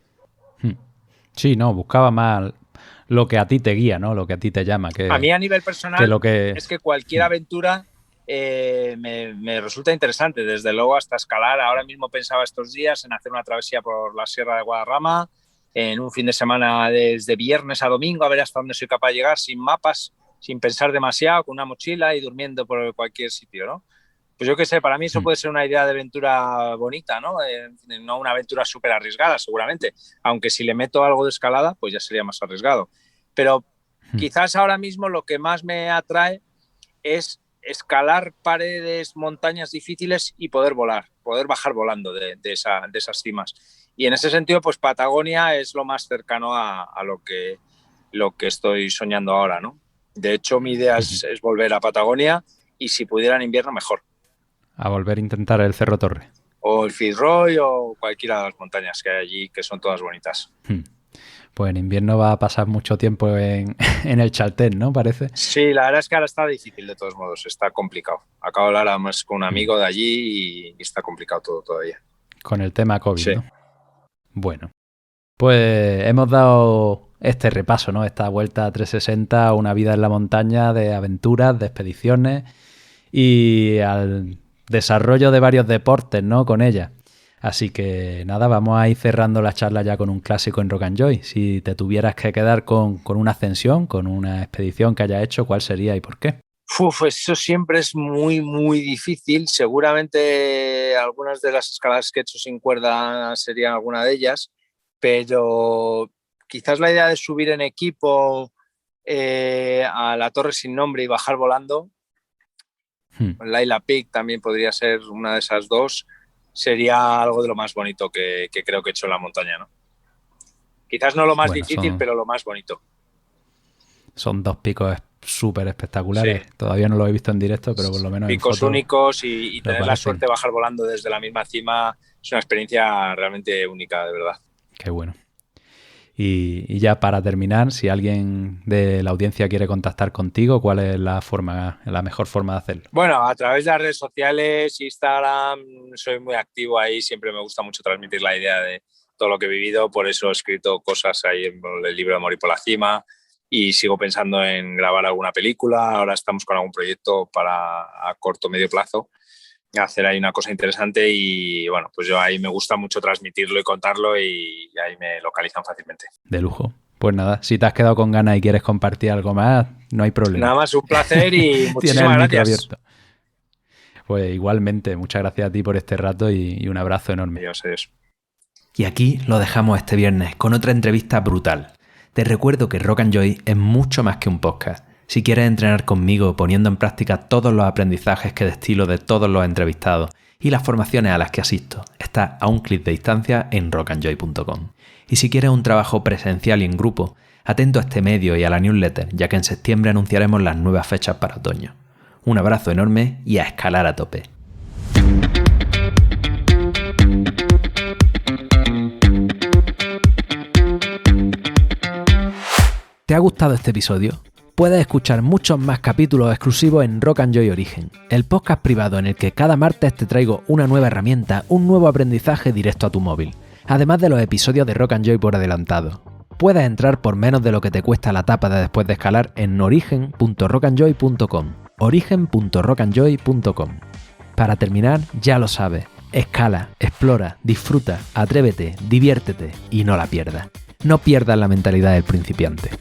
Sí, no, buscaba más lo que a ti te guía, ¿no? Lo que a ti te llama. A mí a nivel personal es que cualquier aventura me resulta interesante, desde luego hasta escalar. Ahora mismo pensaba estos días en hacer una travesía por la Sierra de Guadarrama, en un fin de semana desde viernes a domingo, a ver hasta dónde soy capaz de llegar, sin mapas, sin pensar demasiado, con una mochila y durmiendo por cualquier sitio, ¿no? Pues yo qué sé, para mí eso puede ser una idea de aventura bonita, ¿no? No una aventura súper arriesgada, seguramente, aunque si le meto algo de escalada, pues ya sería más arriesgado. Pero quizás ahora mismo lo que más me atrae es escalar paredes, montañas difíciles y poder volar, poder bajar volando de esas cimas. Y en ese sentido, pues Patagonia es lo más cercano a lo que estoy soñando ahora, ¿no? De hecho, mi idea es volver a Patagonia y si pudiera en invierno, mejor. A volver a intentar el Cerro Torre. O el Fitzroy o cualquiera de las montañas que hay allí, que son todas bonitas. Pues en invierno va a pasar mucho tiempo en el Chaltén, ¿no? Parece. Sí, la verdad es que ahora está difícil de todos modos, está complicado. Acabo de hablar más con un amigo de allí y está complicado todo todavía. Con el tema COVID, sí. ¿no? Bueno, pues hemos dado este repaso, ¿no? Esta vuelta a 360 a una vida en la montaña de aventuras, de expediciones y al desarrollo de varios deportes, ¿no? Con ella. Así que nada, vamos a ir cerrando la charla ya con un clásico en Rock and Joy. Si te tuvieras que quedar con una ascensión, con una expedición que hayas hecho, ¿cuál sería y por qué? Pues eso siempre es muy, muy difícil. Seguramente algunas de las escaladas que he hecho sin cuerda serían alguna de ellas, pero quizás la idea de subir en equipo a la Torre Sin Nombre y bajar volando, Laila Peak también podría ser una de esas dos, sería algo de lo más bonito que creo que he hecho en la montaña, ¿no? Quizás no lo más difícil, pero lo más bonito. Son dos picos súper espectaculares. Sí. Todavía no lo he visto en directo, pero por lo menos picos en foto, únicos y tener la suerte de bajar volando desde la misma cima es una experiencia realmente única, de verdad. Qué bueno. Y ya para terminar, si alguien de la audiencia quiere contactar contigo, ¿cuál es la mejor forma de hacerlo? Bueno, a través de las redes sociales, Instagram, soy muy activo ahí, siempre me gusta mucho transmitir la idea de todo lo que he vivido, por eso he escrito cosas ahí en el libro de Morir por la Cima y sigo pensando en grabar alguna película, ahora estamos con algún proyecto a corto o medio plazo, hacer ahí una cosa interesante y bueno, pues yo ahí me gusta mucho transmitirlo y contarlo y ahí me localizan fácilmente. De lujo. Pues nada, si te has quedado con ganas y quieres compartir algo más, no hay problema. Nada más, un placer y muchísimas gracias. Abierto. Pues igualmente, muchas gracias a ti por este rato y un abrazo enorme. Adiós. Y aquí lo dejamos este viernes con otra entrevista brutal. Te recuerdo que Rock and Joy es mucho más que un podcast. Si quieres entrenar conmigo poniendo en práctica todos los aprendizajes que destilo de todos los entrevistados y las formaciones a las que asisto, está a un clic de distancia en rockandjoy.com. Y si quieres un trabajo presencial y en grupo, atento a este medio y a la newsletter, ya que en septiembre anunciaremos las nuevas fechas para otoño. Un abrazo enorme y a escalar a tope. ¿Te ha gustado este episodio? Puedes escuchar muchos más capítulos exclusivos en Rock and Joy Origen, el podcast privado en el que cada martes te traigo una nueva herramienta, un nuevo aprendizaje directo a tu móvil, además de los episodios de Rock and Joy por adelantado. Puedes entrar por menos de lo que te cuesta la tapa de después de escalar en origen.rockandjoy.com, origen.rockandjoy.com. Para terminar, ya lo sabes, escala, explora, disfruta, atrévete, diviértete y no la pierdas. No pierdas la mentalidad del principiante.